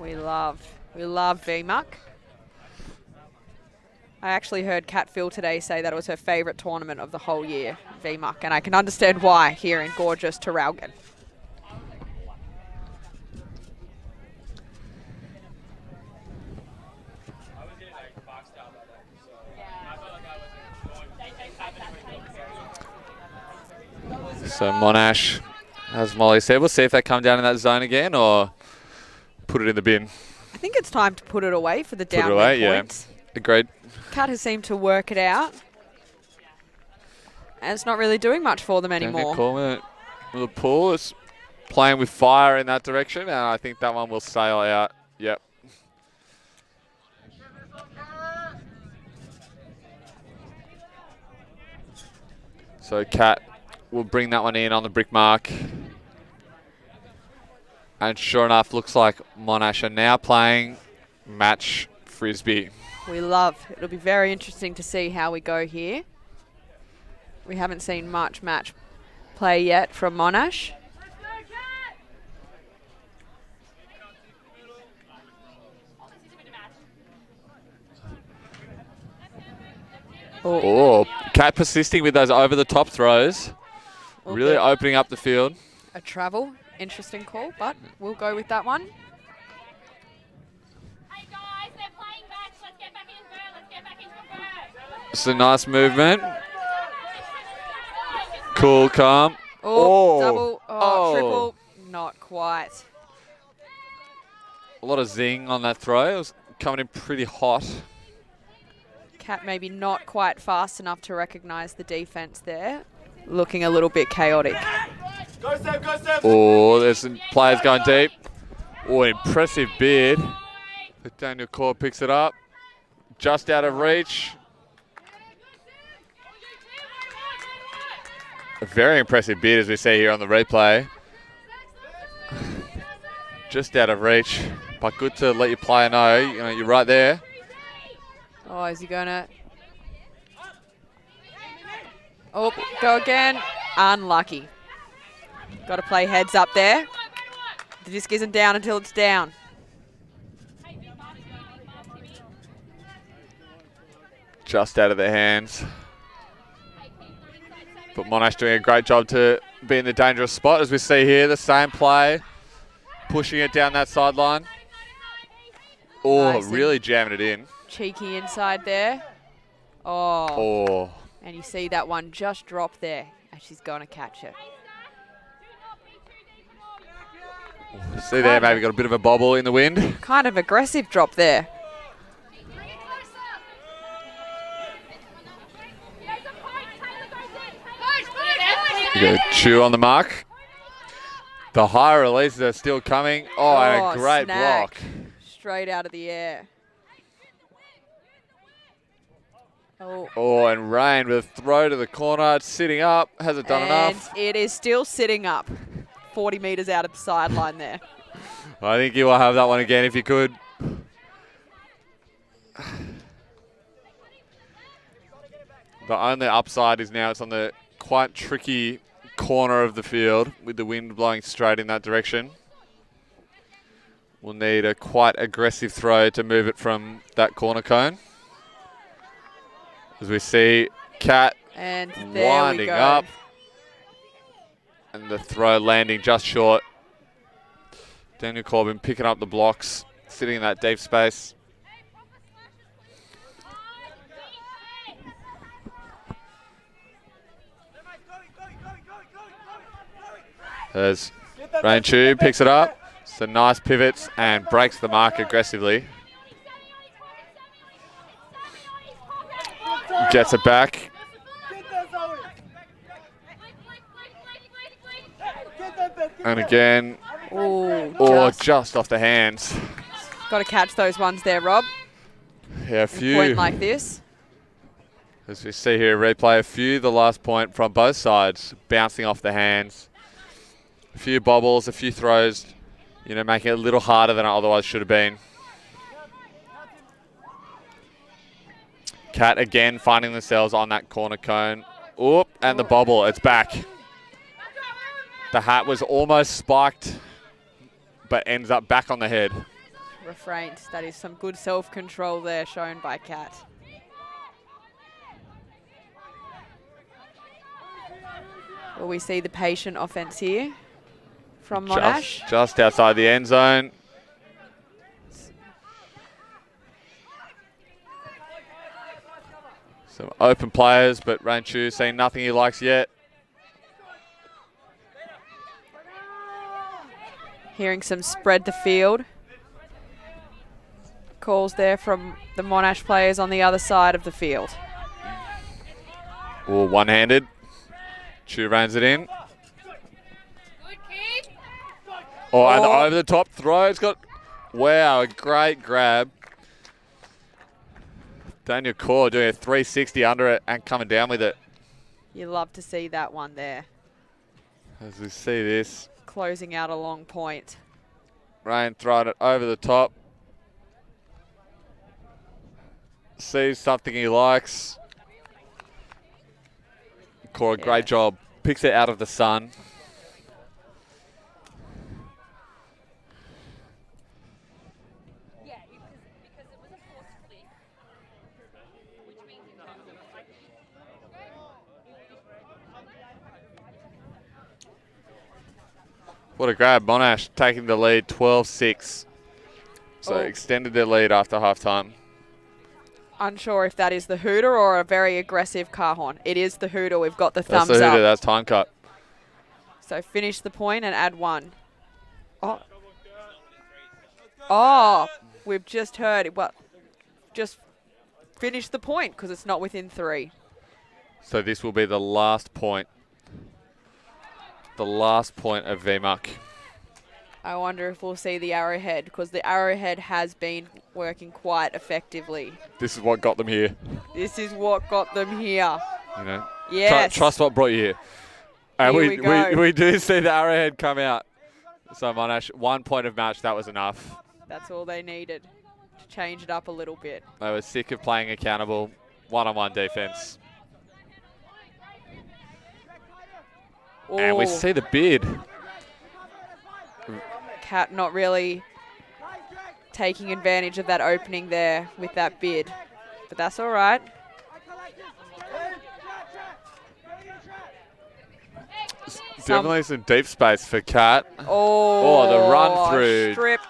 We love VMUC. I actually heard Kat Phil today say that it was her favourite tournament of the whole year, VMUC, and I can understand why here in gorgeous Traralgon. So Monash, as Molly said, we'll see if they come down in that zone again or put it in the bin. I think it's time to put it away for the Put it downwind away, points. yeah. Agreed. Kat has seemed to work it out. And it's not really doing much for them anymore. Call with the pull. It's playing with fire in that direction, and I think that one will sail out. Yep. So CATT will bring that one in on the brick mark. And sure enough, looks like Monash are now playing match frisbee. We love. It'll be very interesting to see how we go here. We haven't seen much match play yet from Monash. Oh, CATT persisting with those over-the-top throws. Really opening up the field. A travel. Interesting call, but we'll go with that one. It's a nice movement. Cool, calm. Oh, double, triple, not quite. A lot of zing on that throw. It was coming in pretty hot. CATT maybe not quite fast enough to recognise the defence there. Looking a little bit chaotic. Oh, there's some players going deep. Oh, impressive bid. But Daniel Core picks it up. Just out of reach. A very impressive bid as we see here on the replay. Just out of reach. But good to let your player know, you're right there. Oh, is he going to... Oh, go again. Unlucky. Got to play heads up there. The disc isn't down until it's down. Just out of their hands. But Monash doing a great job to be in the dangerous spot. As we see here, the same play. Pushing it down that sideline. Oh, Nice. really jamming it in. Cheeky inside there. Oh. And you see that one just drop there. And she's going to catch it. See there, maybe got a bit of a bobble in the wind. Kind of aggressive drop there. You got Chew on the mark. The high releases are still coming. Oh, and a great snag. block. Straight out of the air. Oh, and Rain with a throw to the corner. It's sitting up. Hasn't done enough. It is still sitting up. 40 metres out of the sideline there. I think you will have that one again if you could. The only upside is now it's on the quite tricky corner of the field with the wind blowing straight in that direction. We'll need a quite aggressive throw to move it from that corner cone. As we see CATT And there Winding we go. up. And the throw landing just short. Daniel Corbin picking up the blocks, sitting in that deep space. There's Rain Chu, picks it up. So nice pivots and breaks the mark aggressively. Gets it back. And again, just off the hands. Got to catch those ones there, Rob. Yeah, a few. Point like this. As we see here, replay, a few the last point from both sides, bouncing off the hands. A few bobbles, a few throws, you know, making it a little harder than it otherwise should have been. CATT again finding themselves on that corner cone. Oop, and the bobble, it's back. The hat was almost spiked, but ends up back on the head. Refrained. That is some good self-control there shown by CATT. Will we see the patient offense here from Monash? Just outside the end zone. Some open players, but Rain Chu seeing nothing he likes yet. Hearing some spread the field. Calls there from the Monash players on the other side of the field. Oh, one-handed. Chu reins it in. Oh, and the over the top throw. It's got, wow, a great grab. Daniel Kaur doing a 360 under it and coming down with it. You love to see that one there. As we see this. Closing out a long point. Rain throwing it over the top. Sees something he likes. Kaur, great job. Picks it out of the sun. What a grab. Monash taking the lead 12-6. So extended their lead after halftime. Unsure if that is the hooter or a very aggressive car horn. It is the hooter. We've got the thumbs That's the hooter. up. That's time cut. So finish the point and add one. Oh, we've just heard it. Well, just finish the point because it's not within 3. So this will be the last point. The last point of VMUC. I wonder if we'll see the arrowhead because the arrowhead has been working quite effectively. This is what got them here. This is what got them here. You know, Yes. trust what brought you here. And Here we go. we do see the arrowhead come out. So Monash, 1 point of match, that was enough. That's all they needed to change it up a little bit. They were sick of playing accountable one-on-one defense. And we see the bid. CATT not really taking advantage of that opening there with that bid. But that's all right. Definitely some deep space for CATT. Oh, the run through. Strip.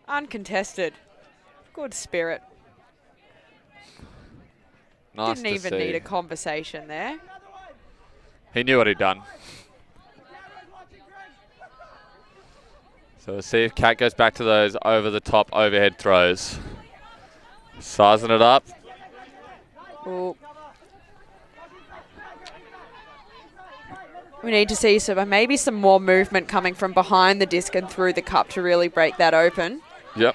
Uncontested. Good spirit. Nice Didn't to even see. need a conversation there. He knew what he'd done. So we'll see if CATT goes back to those over-the-top overhead throws. Sizing it up. Ooh. We need to see maybe some more movement coming from behind the disc and through the cup to really break that open. Yep.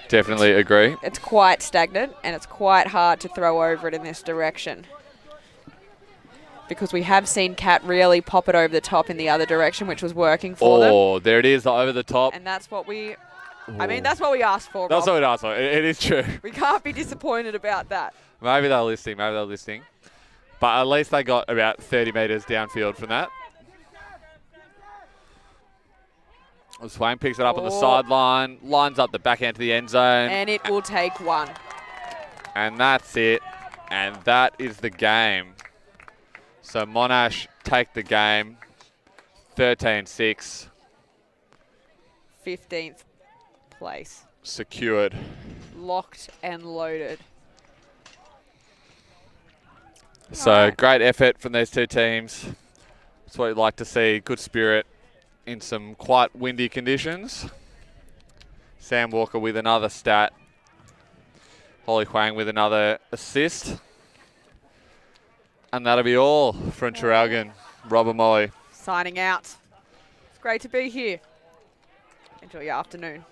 Definitely agree. It's quite stagnant and it's quite hard to throw over it in this direction. Because we have seen CATT really pop it over the top in the other direction, which was working for them. Oh, there it is, the over the top. And that's what we, that's what we asked for, That's Rob. what we asked for. It is true. We can't be disappointed about that. Maybe they're listening. But at least they got about 30 metres downfield from that. Swain picks it up on the sideline, lines up the back end to the end zone. And it will take one. And that's it. And that is the game. So Monash take the game, 13-6. 15th place. Secured. Locked and loaded. So great effort from these two teams. That's what you'd like to see, good spirit in some quite windy conditions. Sam Walker with another stat. Holly Huang with another assist. And that'll be all from Traralgon. Robert Molly. Signing out. It's great to be here. Enjoy your afternoon.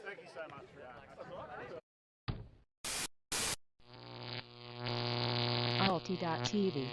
Thank you so much for that. Alti.tv